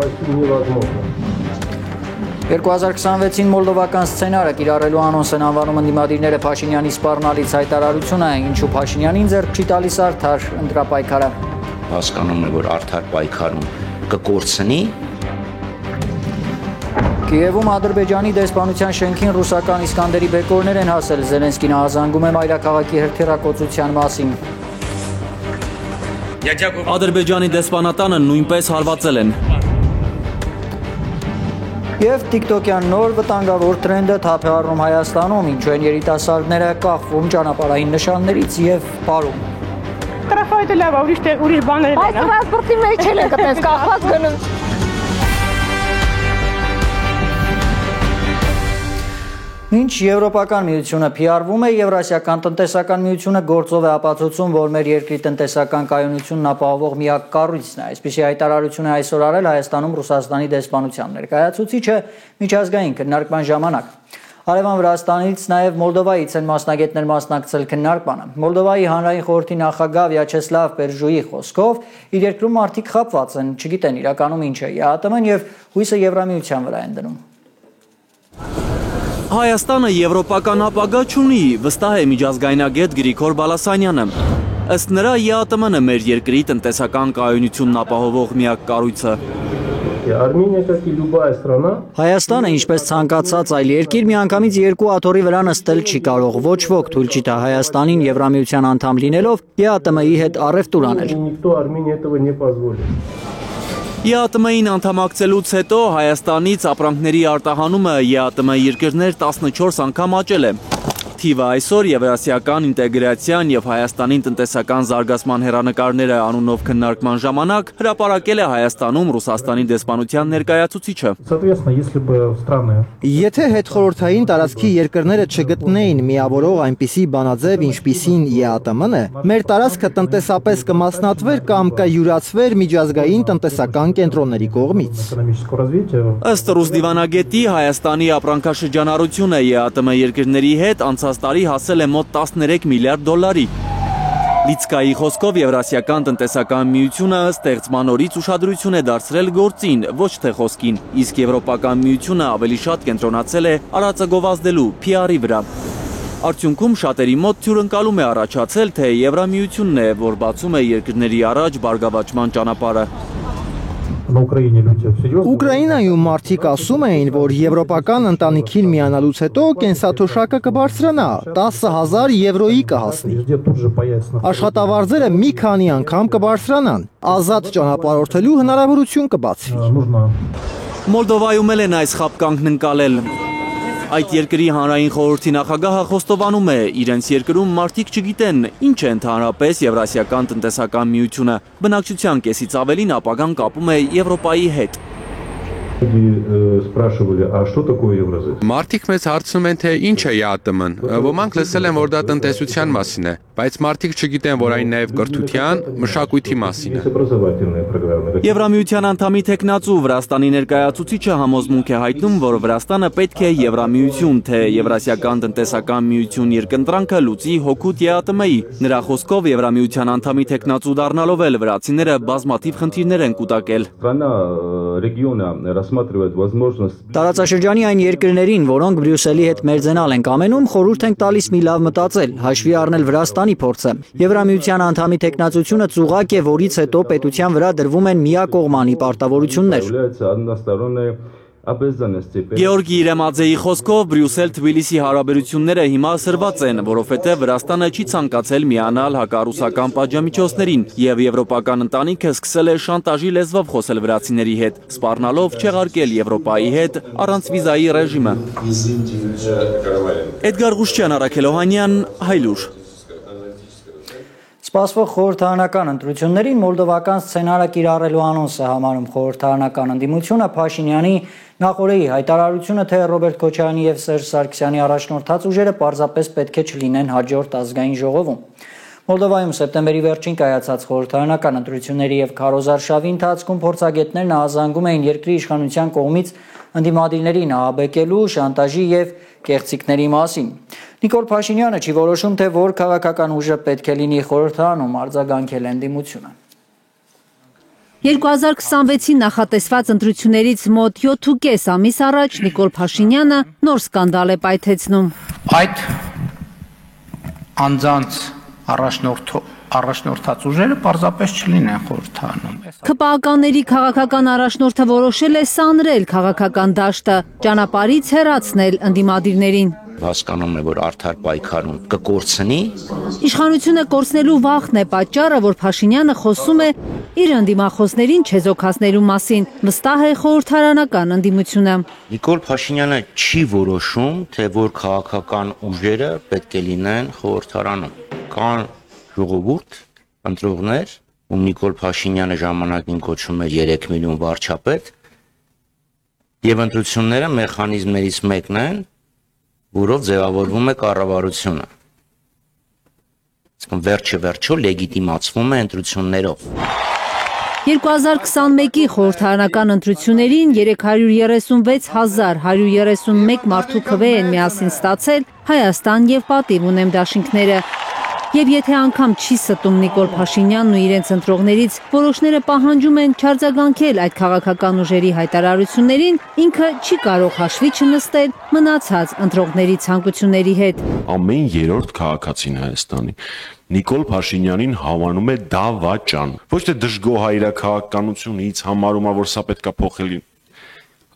2026-ին մոլդովական սցենարը կիրառելու անոնս են անվանում ընդդիմադիրները Փաշինյանի սպառնալից հայտարարությունը, ինչու Փաշինյանին ձեռք չի տալիս արդար ընտրապայքարը։ Հասկանում է, որ արդար պայքարում կկորցնի։ Կիևում Ադրբեջանի դեսպանության շենքին ռուսական Իսկանդերի բեկորներ են հասել, Զելենսկին ահազանգում է մայրաքաղաքի հրթիռակոծության մասին։ Ադրբեջանի դեսպանատանը նույնպես հարվածել են։ Եվ TikTok-յան նոր վտանգավոր տրենդը թափ է առնում Հայաստանում, ինչու են երիտասարդները կախվում ճանապարհային նշաններից եւ պարում։ Տրաֆայտը լավ է, ուրիշ բաներ են։ Այս տրանսպորտի մեջ էլ ենք այդպես կախված գնում։ Մինչ Եվրոպական միությունը PR-վում է, Եվրասիական տնտեսական միությունը գործով է ապացուցում, որ մեր երկրի տնտեսական կայունությունն ապահովող միակ կառույցն է։ Այսպիսի հայտարարություն է այսօր արել Հայաստանում Ռուսաստանի դեսպանության ներկայացուցիչը միջազգային քննարկման ժամանակ։ Հարևան Վրաստանից նաև Մոլդովայից են մասնագետներ մասնակցել քննարկմանը։ Մոլդովայի հանրային խորհրդի նախագահ Վյաչեսլավ Պերժուի խոսքով իր երկրում մարդիկ խաբված են, չգիտեն իրականում ինչ է ԵԱՏՄ-ն եւ հույսը Եվրամիության վրա են դնում։ Հայաստանը եվրոպական ապագա չունի, վստահ է միջազգայնագետ Գրիգոր Բալասանյանը։ Ըստ նրա ԵԱՏՄ-ն է մեր երկրի տնտեսական կայունությունն ապահովող միակ կառույցը։ Հայաստանը, ինչպես ցանկացած այլ երկիր, միանգամից երկու աթոռի վրա նստել չի կարող, ոչ ոք թույլ չի տա Հայաստանին Եվրամիության անդամ լինելով ԵԱՏՄ-ի հետ առևտուր անել։ ԵԱՏՄ-ին անդամակցելուց հետո Հայաստանից ապրանքների արտահանումը ԵԱՏՄ երկրներ 14 անգամ աճել է։ Թիվը այսօր Եվրասիական ինտեգրացիան եւ Հայաստանին տնտեսական զարգացման հերանեկարները անունով քննարկման ժամանակ հրապարակել է Հայաստանում Ռուսաստանի դեսպանության ներկայացուցիչը։ Եթե հետխորհրդային տարածքի երկրները չգտնեին միավորող այնպիսի բանաձև, ինչպիսին ԵԱՏՄ-ն է, մեր տարածքը տնտեսապես կմասնատվեր կամ կյուրացվեր միջազգային տնտեսական կենտրոնների կողմից։ Ըստ ռուս դիվանագետի Հայաստանի ապրանքաշրջանառությունը ԵԱՏՄ երկրների հետ անցած տարի հասել է մոտ 13 միլիարդ դոլարի։ Լիցկայի խոսքով Եվրասիական տնտեսական միությունը ստեղծման օրից ուշադրություն է դարձրել գործին, ոչ թե խոսքին, իսկ Եվրոպական միությունը ավելի շատ կենտրոնացել է արածը գովազդելու PR-ի վրա։ Արդյունքում շատերի մոտ թյուրընկալում է առաջացել, թե Եվրամիությունն է, որ բացում է երկրների առաջ բարգավաճման ճանապարհը։ Ուկրաինայում մարդիկ ասում էին, որ եվրոպական ընտանիքին միանալուց հետո կենսաթոշակը կբարձրանա, 10,000 եվրոյի կհասնի։ Աշխատավարձերը մի քանի անգամ կբարձրանան, ազատ ճանապարհորդելու հնարավորություն կբացվի։ Մոլդովայում էլ են այս խաբկանքն ընկալել։ Այդ երկրի հանրային խորհրդի նախագահը խոստովանում է, իրենց երկրում մարդիկ չգիտեն, ինչ է ընդհանրապես Եվրասիական տնտեսական միությունը, բնակչության կեսից ավելին ապագան կապում է Եվրոպայի հետ։ Մարդիկ մեզ հարցնում են, թե ինչ է ԵԱՏՄ-ն, ոմանք լսել են, որ դա տնտեսության մասին է, բայց մարդիկ չգիտեն, որ այն նաև կրթության, մշակույթի մասին է։ Եվրամիության անդամի թեկնածու Վրաստանի ներկայացուցիչը համոզմունք է հայտնում, որ Վրաստանը պետք է Եվրամիություն, թե Եվրասիական տնտեսական միություն երկընտրանքը լուծի հօգուտ ԵԱՏՄ-ի։ Նրա խոսքով Եվրամիության անդամի թեկնածու դառնալով էլ վրացիները բազմաթիվ խնդիրներ են կուտակել։ Տարածաշրջանի այն երկրներին, որոնք Բրյուսելի հետ մերձենալ են կամենում, խորհուրդ ենք տալիս մի լավ մտածել, հաշվի առնել Վրաստանի փորձը։ Եվրամիության անդամի թեկնածությունը ծուղակ է, որից հետո պետության վրա դրվում են միակողմանի պարտավորություններ։ Գեորգի Իրեմաձեի խոսքով Բրյուսել-Թբիլիսի հարաբերությունները հիմա սրված են, որովհետև Վրաստանը չի ցանկացել միանալ հակառուսական պատժամիջոցներին, եւ եվրոպական ընտանիքը սկսել է շանտաժի լեզվով խոսել վրացիների հետ, սպառնալով չեղարկել Եվրոպայի հետ առանց վիզայի ռեժիմը։ Էդգար Ղուշչյան, Արաքել Օհանյան, Հայլուր։ Սպասվող խորհրդարանական ընտրություններին մոլդովական սցենարը կիրառելու անոնս է համարում խորհրդարանական ընդդիմությունը Փաշինյանի նախորդի հայտարարությունը, թե Ռոբերտ Քոչարյանի եւ Սերժ Սարգսյանի առաջնորդած ուժերը պարզապես պետք է չլինեն հաջորդ ազգային ժողովում։ Մոլդովայում սեպտեմբերի վերջին կայացած խորհրդարանական ընտրությունների եւ քարոզարշավի ընթացքում փորձագետներն ահազանգում էին երկրի իշխանության կողմից ընդդիմադիրներին ահաբեկելու, շանտաժի եւ կեղծիքների մասին։ Նիկոլ Փաշինյանը չի որոշում, թե որ քաղաքական ուժը պետք է լինի խորհրդարանում, արձագանքել է ընդդիմությունը։ 2026-ին նախատեսված ընտրություններից մոտ 7.5 ամիս առաջ Նիկոլ Փաշինյանը նոր սկանդալ է պայթեցնում։ Այդ անձանց առաջնորդած ուժերը պարզապես չլինեն խորհրդարանում։ ՔՊԱ-ականների քաղաքական առաջնորդը որոշել է սանրել քաղաքական դաշտը, ճանապարհից հեռացնել ընդդիմադիրներին։ հասկանում է, որ արդար պայքարում կկորցնի։ Իշխանությունը կորցնելու վախն է պատճառը, որ Փաշինյանը խոսում է իր ընդդիմախոսներին չեզոքացնելու մասին, վստահ է խորհրդարանական ընդդիմությունը։ Նիկոլ Փաշինյանը չի որոշում, թե որ քաղաքական ուժերը պետք է լինեն խորհրդարանում։ Կան ժողովուրդ, ընտրողներ, ում Նիկոլ Փաշինյանը ժամանակին կոչում էր 3 միլիոն վարչապետ, եւ ընտրությունները մեխանիզմներից մեկն են, որով ձևավորվում է կառավարությունը։ Իսկ վերջը լեգիտիմացվում է ընտրություններով։ 2021-ի խորհրդարանական ընտրություններին 336,131 մարդու քվե են միասին ստացել Հայաստան եւ Պատիվ ունեմ դաշինքները։ Եվ եթե անգամ չի ստում Նիկոլ Փաշինյանն ու իրենց ընտրողներից, որոշները պահանջում են չարձագանքել այդ քաղաքական ուժերի հայտարարություններին, ինքը չի կարող հաշվի չնստել մնացած ընտրողների ցանկությունների հետ։ Ամեն երրորդ քաղաքացին Հայաստանի Նիկոլ Փաշինյանին հավանում է դավաճան։ Ոչ թե դժգոհ հայրաքաղաքականությունից համարում է, որ սա պետք է փոխել։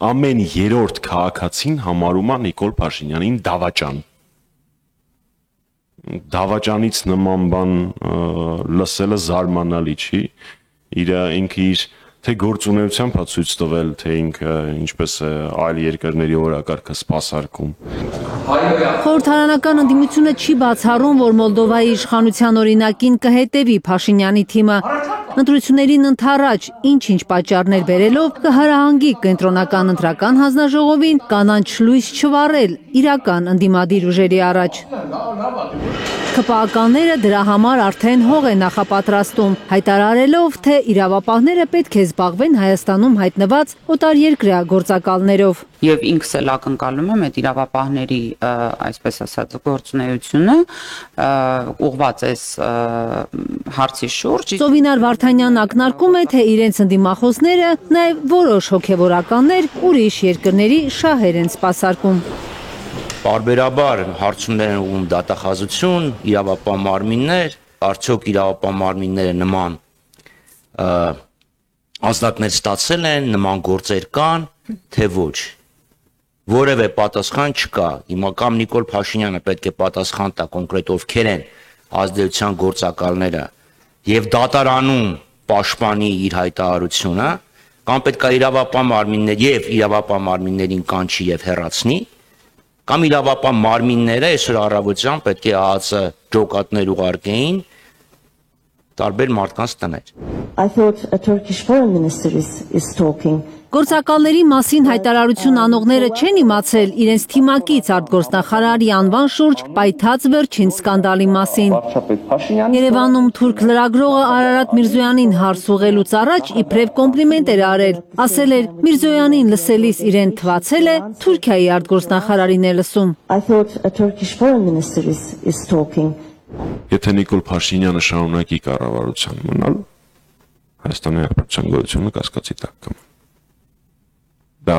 Ամեն երրորդ քաղաքացին համարում է Նիկոլ Փաշինյանին դավաճան։ Դավաճանից նման բան լսելը զարմանալի չի, ինքը իր թե գործունեությամբ ցույց տվել, թե ինքը ինչպես է այլ երկրների օրակարգը սպասարկում։ Խորհրդարանական ընդդիմությունը չի բացառում, որ Մոլդովայի իշխանության օրինակին կհետևի Փաշինյանի թիմը։ Ընտրություններին ընդառաջ ինչ-ինչ պատճառներ բերելով կհրահանգի կենտրոնական ընտրական հանձնաժողովին կանանչ լույս չվառել իրական ընդդիմադիր ուժերի առաջ։ ԿՊԱ-ականները դրա համար արդեն հող է նախապատրաստում, հայտարարելով, թե իրավապահները պետք է զբաղվեն Հայաստանում հայտնված օտարերկրյա գործակալներով։ Եվ ինքս էլ ակնկալում եմ այդ իրավապահների, այսպես ասած, գործունեությունը ուղղված այս հարցի շուրջ։ Ծովինար Վարդանյանն ակնարկում է, թե իրենց ընդդիմախոսները նաև որոշ հոգևորականներ ուրիշ երկրների շահեր են սպասարկում։ Բարբերաբար հարցումներ են ուղղում դատախազություն, իրավապահ մարմիններ, արդյոք իրավապահ մարմինները նման ազդակներ ստացել են, նման գործեր կան, թե ոչ։ Որևէ պատասխան չկա։ Հիմա կամ Նիկոլ Փաշինյանը պետք է պատասխան տա կոնկրետ ովքեր են ազդեցության գործակալները եւ դատարանում պաշտպանի իր հայտարարությունը, կամ պետք է իրավապահ մարմիններ եւ իրավապահ մարմիններին կանչի եւ հեռացնի, կամ իրավապահ մարմինները այսօր առավոտյան պետք է ԱԱԾ ջոկատներ ուղարկեին տարբեր մարդկանց տներ։ I thought a Turkish foreign minister is talking. Գործակալների մասին հայտարարություն անողները չեն իմացել իրենց թիմակից արտգործնախարարի անվան շուրջ պայթած վերջին սկանդալի մասին։ Երևանում թուրք լրագրողը Արարատ Միրզոյանին հարց ուղղելուց առաջ իբրև կոմպլիմենտ էր արել, ասել էր Միրզոյանին լսելիս իրեն թվացել է Թուրքիայի արտգործնախարարին է լսում։ I thought a Turkish foreign minister is talking. Եթե Նիկոլ Փաշինյանը շարունակի կառավարության մնալ, Հայաստանի Հանրապետության գոյությունը կասկածի տակ կմնա։ Դա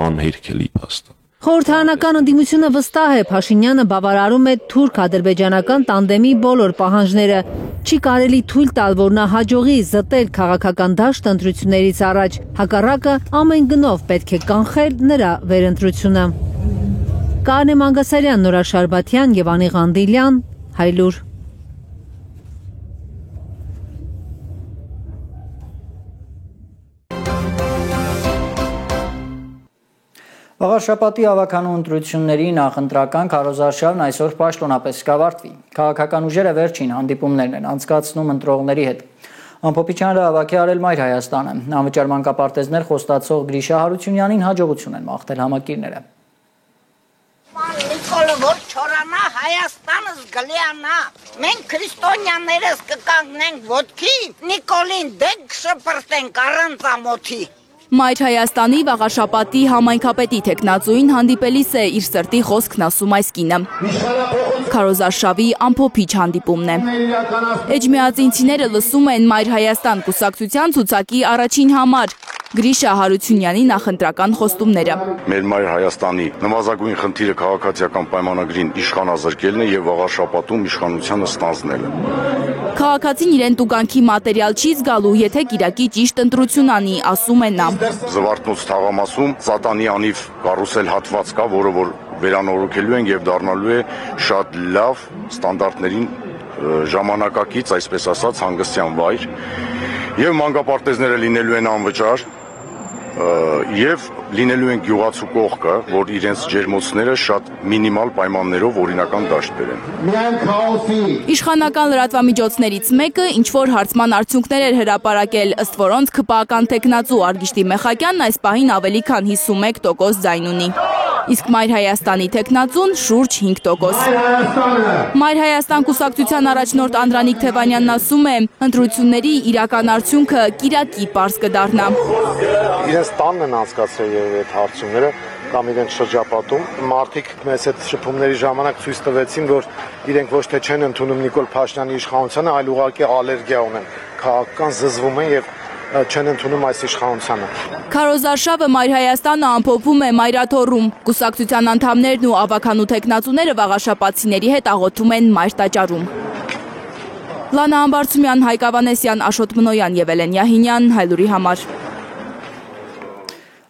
անհերքելի փաստ է։ Խորհրդարանական ընդդիմությունը վստահ է Փաշինյանը բավարարում է թուրք-ադրբեջանական տանդեմի բոլոր պահանջները։ Չի կարելի թույլ տալ, որ նա հաջողի զտել քաղաքական դաշտ ընտրություններից առաջ։ Հակառակը ամեն գնով պետք է կանխել նրա վերընտրությունը։ Կարնե Մանգասարյան, Նորա Շարբաթյան եւ Անի Ղանդիլյան, Հայլուր։ Վաղարշաբաթի ավականու ընտրությունների նախընտրական քարոզարշավն այսօր պաշտոնապես կավարտվի։ Քաղաքական ուժերը վերջին հանդիպումներն են անցկացնում ընտրողների հետ։ Ամփոփիչյանը հավաքի արել Մայր Հայաստանը։ Անվճար մանկապարտեզներ խոստացող Գրիշա Հարությունյանին հաջողություն են մաղթել համակիրները։ Նիկոլը որ չորանա Հայաստանս գլիանա, մենք քրիստոնյաներս կկանգնենք ոտքի, Նիկոլին դեգ շպրտենք առանց ամոթի։ Մայր Հայաստանի վաղաշապատի համայնքապետի թեկնածուին հանդիպելիս է իր սրտի խոսքն ասում այս կինը։ Քարոզարշավի ամփոփիչ հանդիպումն է։ Էջմիածինցիները լսում են Մայր Հայաստան կուսակցության ցուցակի առաջին համար Գրիշա Հարությունյանի նախընտրական խոստումները։ Մեր Մայր Հայաստանի նվազագույն խնդիրը քաղաքացիական պայմանագրին իշխանազրկելն է եւ վաղաշապատում իշխանությանը ստանձնելը։ Քաղաքացին իրեն տուգանքի մատերիալ չի զգալու, եթե կիրակի ճիշտ ընտրություն անի, ասում է նա։ Զվարթնոց թաղամասում Սատանի անիվ կարուսել հատված կա, որը որ վերանորոգելու են եւ դառնալու է շատ լավ ստանդարտներին ժամանակակից, այսպես ասած, հանգստյան վայր եւ մանկապարտեզները լինելու են անվճար եւ լինելու են գյուղացու կողքը, որ իրենց ջերմոցները շատ մինիմալ պայմաններով օրինական դաշտ բերեն։ Իշխանական լրատվամիջոցներից մեկը ինչ որ հարցման արդյունքներ էր հրապարակել, ըստ որոնց ԿՊԱ-ական տեխնացու Արգիշտի Մեխակյանն այս պահին ավելի քան 51% ձայն ունի։ Իսկ Մայր Հայաստանի տեխնացուն շուրջ 5%։ Մայր Հայաստան կուսակցության առաջնորդ Անդրանիկ Թևանյանն ասում է, ընտրությունների իրական արդյունքը կիրակի պարզ կդառնա։ Իրենց տանն են անցկացրել այդ հարցումները կամ իրենց շրջապատում։ Մարդիկ մեզ այդ շփումների ժամանակ ցույց տվեցին, որ իրենք ոչ թե չեն ընդունում Նիկոլ Փաշինյանի իշխանությանը, այլ ուղղակի ալերգիա ունեն, քաղաքական զզվում են եւ չեն ընդունում այս իշխանությանը։ Քարոզարշավը Մայր Հայաստանը ամփոփում է Մայրաթոռում։ Կուսակցության անդամներն ու ավականու տեխնացուները վաղաշապատցիների հետ աղոթում են Մայր տաճարում։ Լանա Ամբարձումյան, Հայկ Ավանեսյան, Աշոտ Մնոյան եւ Էլեն Յահինյան, Հայլուրի համար։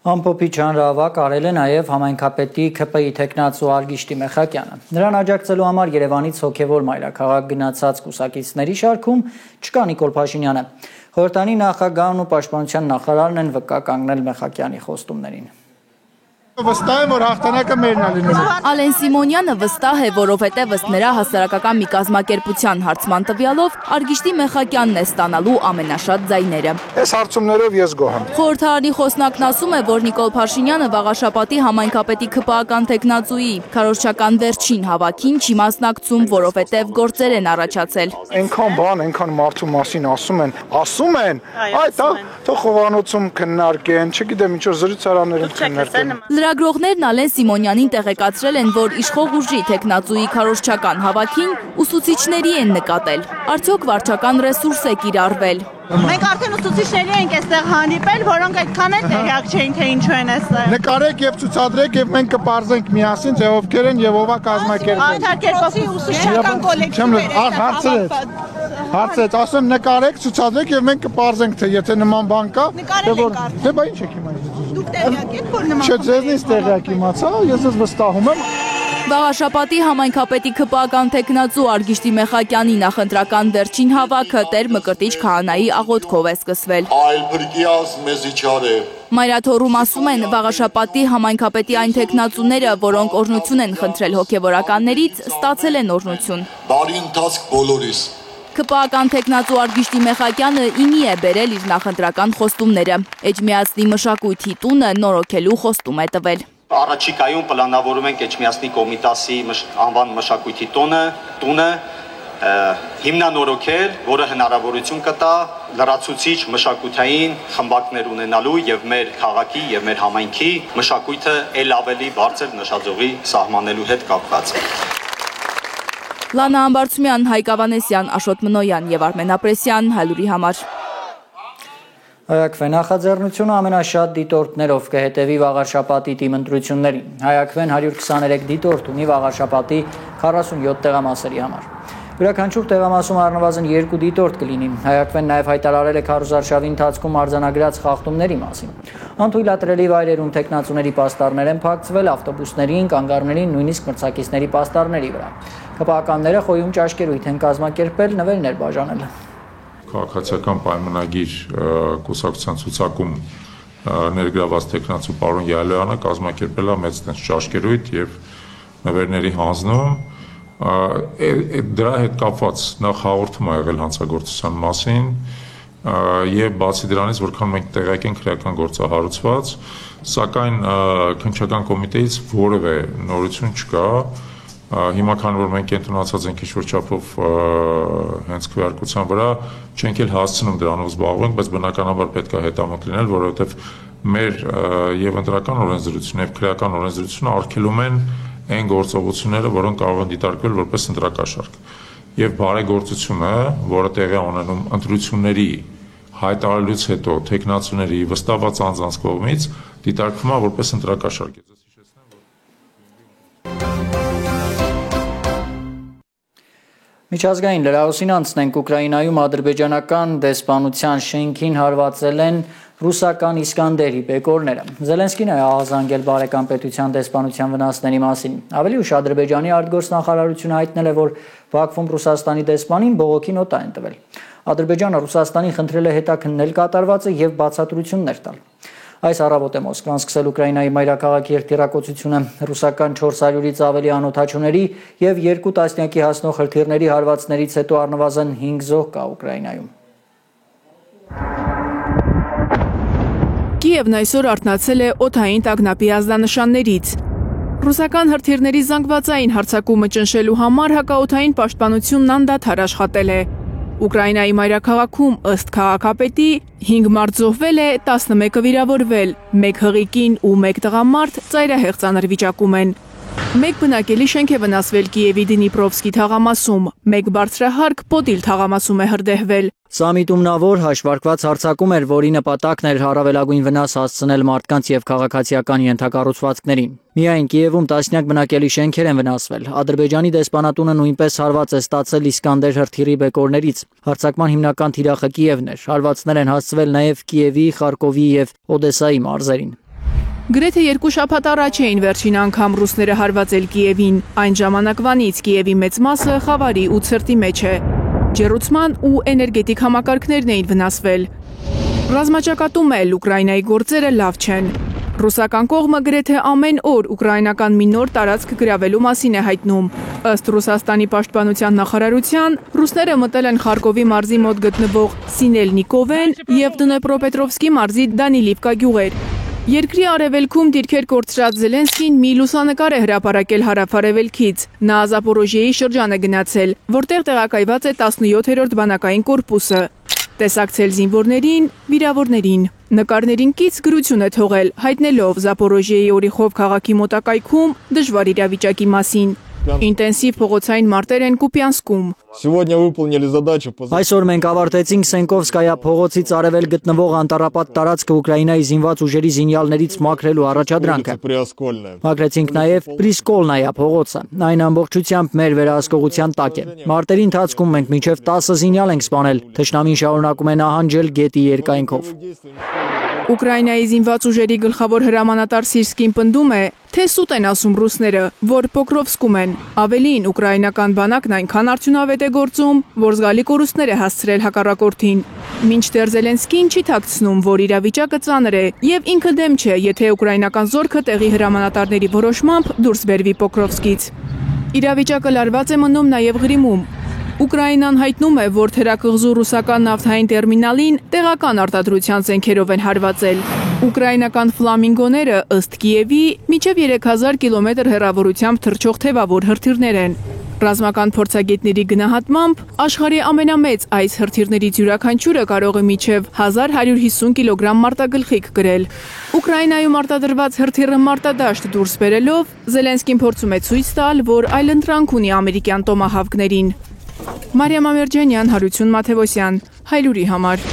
Ամփոփիչ հանրահավաք արել է նաև համայնքապետի ՔՊ-ի տեխնացու Արգիշտի Մեխակյանը։ Նրան աջակցելու համար Երևանից հոգևոր մայրաքաղաք գնացած կուսակիցների շարքում չկա Նիկոլ Փաշինյանը։ Խորհրդանի նախագահն ու պաշտպանության նախարարն են վկա կանգնել Մեխակյանի խոստումներին։ Վստահ եմ, որ հաղթանակը մերն է լինելու։ Ալեն Սիմոնյանը վստահ է, որովհետև ըստ նրա հասարակական մի կազմակերպության հարցման տվյալով Արգիշտի Մեխակյանն է ստանալու ամենաշատ ձայները։ Այս հարցումներով ես գոհ եմ։ Խորհրդարանի խոսնակն ասում է, որ Նիկոլ Փաշինյանը վաղաշապատի համայնքապետի ԿՊԱ-ական տեխնացուի քարոզչական վերջին հավաքին չի մասնակցում, որովհետև գործեր են առաջացել։ Այնքան բան, այնքան մարդու մասին ասում են, այդ թող խոհանոցում քննարկեն, չգիտեմ ինչ որ զրուցարաններում քննարկեն։ Լրագրողներն Ալեն Սիմոնյանին տեղեկացրել են, որ իշխող ուժի տեխնացուի քարոզչական հավաքին ուսուցիչների են նկատել։ Արդյոք վարչական ռեսուրս է կիրառվել։ Մենք արդեն ուսուցիչների ենք այստեղ հանդիպել, որոնք այդքան էլ տեղյակ չէին, թե ինչու են այստեղ։ Նկարեք եւ ցուցադրեք եւ մենք կպարզենք միասին, թե ովքեր են եւ ով է կազմակերպել։ Այդ կերպով ուսուցչական կոլեկտիվներ են։ Հարցրեց, ասեմ նկարեք, ցուցադրեք եւ մենք կպարզենք, թե եթե նման բան կա, թե բա ինչ եք իմացել։ Դուք տեղյակ եք, որ նման։ Չէ, ձեզնից տեղյակ իմացա, ես ես վստահում եմ։ Վաղաշապատի համայնքապետի ԿՊԱ-ական տեխնացու Արգիշտի Մեխակյանի նախընտրական վերջին հավաքը Տեր Մկրտիչ քահանայի աղոթքով է սկսվել։ Այլ բրկիաս մեզի չարե։ Մայրաթոռում ասում են, վաղաշապատի համայնքապետի այն տեխնացուները, որոնք օրհնություն են խնդրել հոգևորականներից, ստացել են օրհնություն։ Բարի ընթացք բոլորիս։ ԿՊԱ-ական տեխնացու Արգիշտի Մեխակյանը իմի է բերել իր նախընտրական խոստումները։ Էջմիածնի մշակույթի տունը նորոգելու խոստում է տվել։ Առաջիկայում պլանավորում ենք Էջմիածնի Կոմիտասի անվան մշակույթի տունը հիմնանորոգել, որը հնարավորություն կտա լրացուցիչ մշակութային խմբակներ ունենալու եւ մեր քաղաքի եւ մեր համայնքի մշակույթը ել ավելի բարձր նշաձողի սահմանելու հետ կապված։ Լանա Ամբարձումյան, Հայկ Ավանեսյան, Աշոտ Մնոյան եւ Արմեն Ապրեսյան, Հայլուրի համար։ Հայակվեն նախաձեռնությունը ամենաշատ դիտորդներով կհետևի վաղաշապատի թիմ ընտրություններին։ Հայակվեն 123 դիտորդ ունի վաղաշապատի 47 տեղամասերի համար։ Յուրաքանչյուր տեղամասում առնվազն 2 դիտորդ կլինի։ Հայակվեն նաև հայտարարել է քարոզարշավի ընթացքում արձանագրած խախտումների մասին։ Անթույլատրելի վայրերում տեխնացուների պաստառներ են փակցվել, ավտոբուսներին, կանգառներին, նույնիսկ մրցակիցների պաստառների վրա։ ԿՊԱ-ականները խոյում ճաշկերույթ են կազմակերպել, նվերներ բաժանել։ Քաղաքացիական պայմանագիր կուսակցության ցուցակում ներգրաված տեխնացու պարոն Յալոյանը կազմակերպել է մեծ տենց ճաշկերույթ եւ նվերների հանձնում։ Դրա հետ կապված նախ հաղորդում ա եղել հանցագործության մասին եւ բացի դրանից որքան մենք տեղյակ ենք քրեական գործահարուցված, սակայն քննչական կոմիտեից որևէ նորություն չկա։ Հիմա քան որ մենք կենտրոնացած ենք ինչ-որ չափով հենց քվեարկության վրա, չենք էլ հասցնում դրանով զբաղվենք, բայց բնականաբար պետք է հետամուտ լինել, որովհետեւ մեր եւ ընտրական օրենսդրությունը եւ քրեական օրենսդրությունը արգելում են այն գործողությունները, որոնք կարող են դիտարկվել որպես ընտրակաշարք։ Եվ բարեգործությունը, որը տեղի է ունենում ընտրությունների հայտարարելուց հետո տեխնացուների վստահված անձանց կողմից, դիտարկվում է որպես ընտրակաշարք։ Միջազգային լրահոսին անցնենք Ուկրաինայում ադրբեջանական դեսպանության շենքին հարվածել են ռուսական Իսկանդերի բեկորները։ Զելենսկին է ահազանգել բարեկամ պետության դեսպանության վնասների մասին։ Ավելի ուշ Ադրբեջանի արտգործնախարարությունը հայտնել է, որ Բաքվում Ռուսաստանի դեսպանին բողոքի նոտ են տվել։ Ադրբեջանը Ռուսաստանին խնդրել է հետաքննել կատարվածը եւ բացատրություններ տալ։ Այս առավոտ է Մոսկվան սկսել Ուկրաինայի մայրաքաղաքի երթիրակոծությունը ռուսական 400-ից ավելի անօթաչուների եւ 2 տասնյակի հասնող հրթիռների հարվածներից հետո առնվազն 5 զոհ կա Ուկրաինայում։ Կիևն այսօր արթնացել է օդային տագնապի ազդանշաններից։ Ռուսական հրթիռների զանգվածային հարձակումը ճնշելու համար հակաօդային պաշտպանությունն անդադար աշխատել է։ Ուկրաինայի մայրաքաղաքում ըստ քաղաքապետի 5 մարդ զոհվել է, 11-ը վիրավորվել, 1 հղիկին ու 1 տղամարդ ծայրահեղ ծանր վիճակում են։ 1 բնակելի շենք է վնասվել Կիևի Դնիպրովսկի թաղամասում, 1 բարձրահարկ Պոդիլ թաղամասում է հրդեհվել։ Սա միտումնավոր հաշվարկված հարձակում էր, որի նպատակն էր առավելագույն վնաս հասցնել մարդկանց եւ քաղաքացիական ենթակառուցվածքներին։ Միայն Կիևում տասնյակ բնակելի շենքեր են վնասվել։ Ադրբեջանի դեսպանատունը նույնպես հարված է ստացել Իսկանդեր հրթիռի բեկորներից։ Հարձակման հիմնական թիրախը Կիևն էր։ Հարվածներ են հասցվել նաեւ Կիևի, Խարկովի եւ Օդեսայի մարզերին։ Գրեթե 2 շաբաթ առաջ էին վերջին անգամ ռուսները հարվածել Կիևին։ Այն ժամանակվանից Կիևի մեծ մասը խավարի ու ցրտի մեջ է։ Ջեռուցման ու էներգետիկ համակարգներն էին վնասվել։ Ռազմաճակատում էլ Ուկրաինայի գործերը լավ չեն։ Ռուսական կողմը գրեթե ամեն օր ուկրաինական մի նոր տարածք գրավելու մասին է հայտնում։ Ըստ Ռուսաստանի պաշտպանության նախարարության, ռուսները մտել են Խարկովի մարզի մոտ գտնվող Սինելնիկովեն եւ Դնեպրոպետրովսկի մարզի Դանիլիվկա գյուղեր։ Երկրի արևելքում դիրքեր կորցրած Զելենսկին մի լուսանկար է հրապարակել հարավ-արևելքից։ Նա Զապորոժիեի շրջան է գնացել, որտեղ տեղակայված է 17-րդ բանակային կորպուսը։ Տեսակցել զինվորներին, վիրավորներին։ Նկարներին կից գրություն է թողել, հայտնելով Զապորոժիեի Օրիխով քաղաքի մոտակայքում դժվար իրավիճակի մասին։ Ինտենսիվ փողոցային մարտեր են Կուպյանսկում։ Այսօր մենք ավարտեցինք Սենկովսկայա փողոցից արևել գտնվող անտառապատ տարածքը Ուկրաինայի զինված ուժերի զինյալներից մաքրելու առաջադրանքը։ Մաքրեցինք նաև Պրիսկոլնայա փողոցը։ Այն ամբողջությամբ մեր վերահսկողության տակ է։ Մարտերի ընթացքում մենք մինչև 10 զինյալ ենք սպանել։ Թշնամին շարունակում է նահանջել գետի երկայնքով։ Ուկրաինայի զինված ուժերի գլխավոր հրամանատար Սիրսկին պնդում է, թե սուտ են ասում ռուսները, որ Պոկրովսկում են։ Ավելին, ուկրաինական բանակն այնքան արդյունավետ է գործում, որ զգալի կորուստներ է հասցրել հակառակորդին։ Մինչդեռ Զելենսկին չի թաքցնում, որ իրավիճակը ծանր է եւ ինքը դեմ չէ, եթե ուկրաինական զորքը տեղի հրամանատարների որոշմամբ դուրս բերվի Պոկրովսկից։ Իրավիճակը լարված է մնում նաեւ Ղրիմում։ Ուկրաինան հայտնում է, որ թերակղզու ռուսական նավթային տերմինալին տեղական արտադրության զենքերով են հարվածել։ Ուկրաինական ֆլամինգոները ըստ Կիևի մինչև 3000 կիլոմետր հեռավորությամբ թռչող թևավոր հրթիռներ են։ Ռազմական փորձագետների գնահատմամբ աշխարհի ամենամեծ այս հրթիռներից յուրաքանչյուրը կարող է մինչև 1150 կիլոգրամ մարտագլխիկ կրել։ Ուկրաինայում արտադրված հրթիռը մարտադաշտ դուրս բերելով Զելենսկին փորձում է ցույց տալ, որ այլընտրանք ունի ամերիկյան տոմահավկներին։ Մարիամ Ամերջանյան, Հարություն Մաթևոսյան, Հայլուրի համար։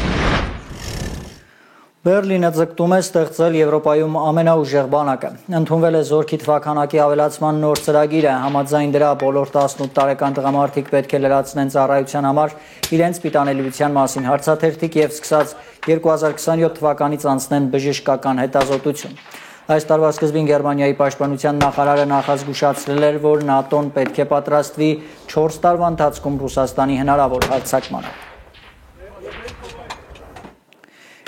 Բերլինը ձգտում է ստեղծել Եվրոպայում ամենաուժեղ բանակը։ Ընդունվել է զորքի թվաքանակի ավելացման նոր ծրագիրը, համաձայն դրա բոլոր 18 տարեկան տղամարդիկ պետք է լրացնեն ծառայության համար իրենց պիտանելիության մասին հարցաթերթիկ եւ սկսած 2027 թվականից անցնեն բժշկական հետազոտություն։ Այս տարվա սկզբին Գերմանիայի պաշտպանության նախարարը նախազգուշացրել էր, որ ՆԱՏՕ-ն պետք է պատրաստվի 4 տարվա ընթացքում Ռուսաստանի հնարավոր հարձակմանը։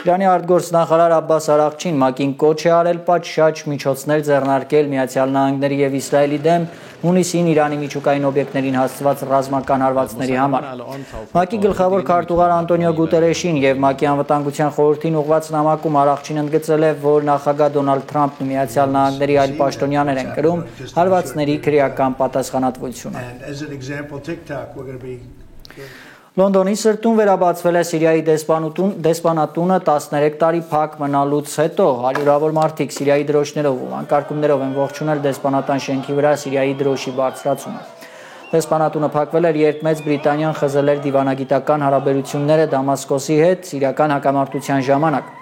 Իրանի արտգործնախարար Աբբաս Արաղչին ՄԱԿ-ին կոչ է արել պատշաճ միջոցներ ձեռնարկել Միացյալ Նահանգների եւ Իսրայելի դեմ հունիսին Իրանի միջուկային օբյեկտներին հասցված ռազմական հարվածների համար։ ՄԱԿ-ի գլխավոր քարտուղար Անտոնիո Գուտերեշին եւ ՄԱԿ-ի անվտանգության խորհրդին ուղղված նամակում Արաղչին ընդգծել է, որ նախագահ Դոնալդ Թրամփն ու Միացյալ Նահանգների այլ պաշտոնյաներ են կրում հարվածների քրեական պատասխանատվությունը։ Լոնդոնի սրտում վերաբացվել է Սիրիայի դեսպանատունը 13 տարի փակ մնալուց հետո հարյուրավոր մարդիկ Սիրիայի դրոշներով ու անկարգումներով են ողջունել դեսպանատան շենքի վրա Սիրիայի դրոշի բարձրացումը։ Դեսպանատունը փակվել էր, երբ Մեծ Բրիտանիան խզել էր դիվանագիտական հարաբերությունները Դամասկոսի հետ սիրիական հակամարտության ժամանակ։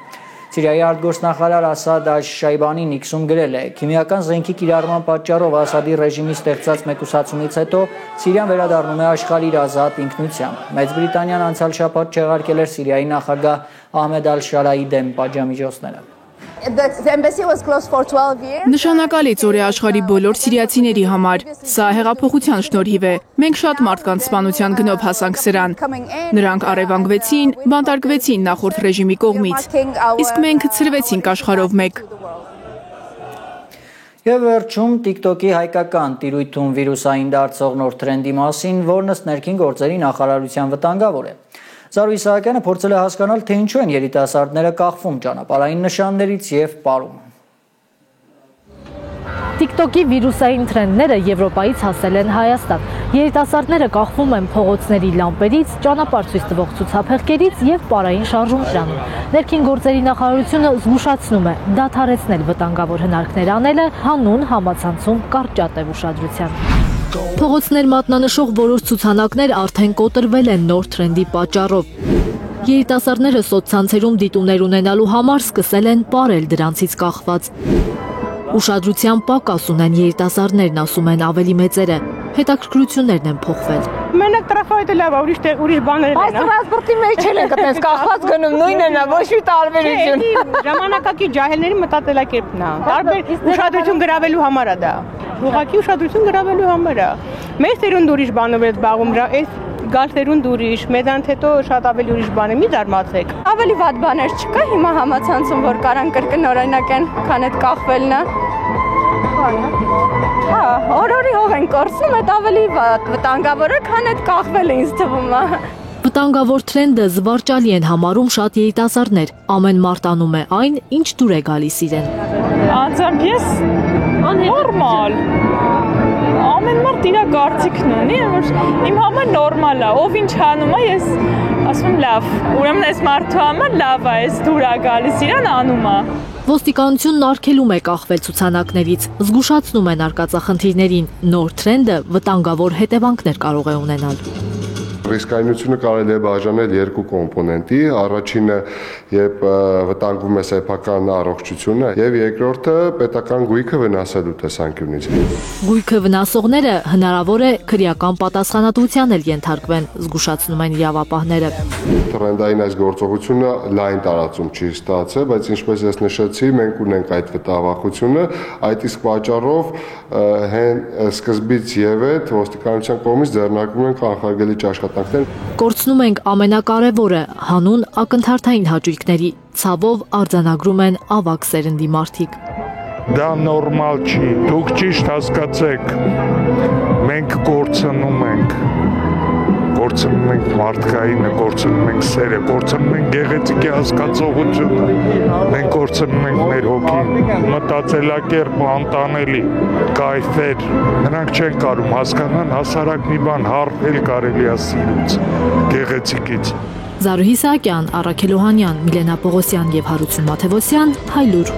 Սիրիայի արտգործնախարար Ասադ Աշ-Շայբանին X-ում գրել է. «Քիմիական զենքի կիրառման պատճառով Ասադի ռեժիմի ստեղծած մեկուսացումից հետո Սիրիան վերադառնում է աշխարհի իր ազատ ինքնության»։ Մեծ Բրիտանիան անցյալ շաբաթ չեղարկել էր Սիրիայի նախագահ Ահմեդ Ալ-Շարայի դեմ պատժամիջոցները։ Նշանակալից օր է աշխարհի բոլոր սիրիացիների համար։ Սա հեղափոխության շնորհիվ է։ Մենք շատ մարդկանց սպանության գնով հասանք սրան։ Նրանք առևանգվեցին, բանտարկվեցին նախորդ ռեժիմի կողմից։ Իսկ մենք ցրվեցինք աշխարհով մեկ։ Եվ վերջում TikTok-ի հայկական տիրույթում վիրուսային դարձող նոր թրենդի մասին, որն ըստ ներքին գործերի նախարարության վտանգավոր է։ Զարու Իսահակյանը փորձել է հասկանալ, թե ինչու են երիտասարդները կախվում ճանապարհային նշաններից եւ պարում։ TikTok-ի վիրուսային թրենդները Եվրոպայից հասել են Հայաստան։ Երիտասարդները կախվում են փողոցների լամպերից, ճանապարհ ցույց տվող ցուցափեղկերից եւ պարային շարժում դրանում։ Ներքին գործերի նախարարությունը զգուշացնում է դադարեցնել վտանգավոր հնարքներ անելը հանուն համացանցում կարճատև ուշադրության։ Փողոցներ մատնանշող որոշ ցուցանակներ արդեն կոտրվել են նոր թրենդի պատճառով։ Երիտասարդները սոցցանցերում դիտումներ ունենալու համար սկսել են պարել դրանցից կախված։ Ուշադրության պակաս ունեն երիտասարդներն, ասում են ավելի մեծերը։ Հետաքրքրություններն են փոխվել։ Մենակ տրաֆայտը լավ, ուրիշ բաներ են։ Այս տրանսպորտի մեջ էլ ենք այդպես կախված գնում, նույնն է, ոչ մի տարբերություն։ Ժամանակակից ջահելների մտածելակերպն է։ Տարբեր ուշադրություն գրավելու համար է դա։ Ուղղակի ուշադրություն գրավելու համար է։ Մեր ծերունդ ուրիշ բանով է զբաղվում, այս գալ ծերունդ ուրիշ, մեզանց հետո շատ ավելի ուրիշ բան է, մի զարմացեք։ Ավելի վատ բաներ չկա հիմա համացանցում, որ կարան կրկնօրինակ են, քան այդ կախվելն է։ Հա, օրորի հող են կորցնում, այդ ավելի վտանգավոր է, քան այդ կախվելը ինձ թվում է։ Վտանգավոր թրենդը զվարճալի են համարում շատ երիտասարդներ։ Ամեն մարդ անում է այն, ինչ դուր է գալիս իրեն։ Անձամբ ես նորմալ։ Ամեն մարդ իր կարծիքն ունի, որ իմ համար նորմալ է, ով ինչ անում է, ես ասում եմ լավ։ Ուրեմն այս մարդու համար լավ է, այս դուր է գալիս իրան անում է։ Ոստիկանությունն արգելում է կախվել ցուցանակներից, զգուշացնում են արկածախնդիրներին։ Նոր թրենդը վտանգավոր հետևանքներ կարող է ունենալ։ Ռիսկայնությունը կարելի է բաժանել երկու կոմպոնենտի, առաջինը երբ վտանգվում է սեփական առողջությունը, եւ երկրորդը պետական գույքը վնասելու տեսանկյունից։ Գույքը վնասողները հնարավոր է քրեական պատասխանատվության էլ ենթարկվեն, զգուշացնում են իրավապահները։ Թրենդային այս գործողությունը լայն տարածում չի ստացել, բայց ինչպես ես նշեցի, մենք ունենք այդ վտանգությունը, այդ իսկ պատճառով հեն սկզբից եւ այդ ոստիկանության կողմից ձեռնարկվում են կանխարգելիչ աշխատանքներ։ Կորցնում ենք ամենակարևորը՝ հանուն ակնթարթային հաճույքների, ցավով արձանագրում են ավագ սերնդի մարդիկ։ Դա նորմալ չի, դուք ճիշտ հասկացեք, մենք կորցնում ենք մարդկայինը, կորցնում ենք սերը, կորցնում ենք գեղեցիկի հասկացողությունը, մենք կորցնում ենք մեր հոգին, մտածելակերպ անտանելի, կայֆեր, նրանք չեն կարում հասկանան հասարակ մի բան հարբել կարելի է սիրուց, գեղեցիկից։ Զարու Իսահակյան, Առաքել Օհանյան, Միլենա Պողոսյան եւ Հարություն Մաթևոսյան, Հայլուր։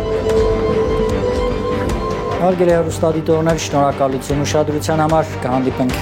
Հարգելի հեռուստադիտողներ, շնորհակալություն ուշադրության համար, կհանդիպենք։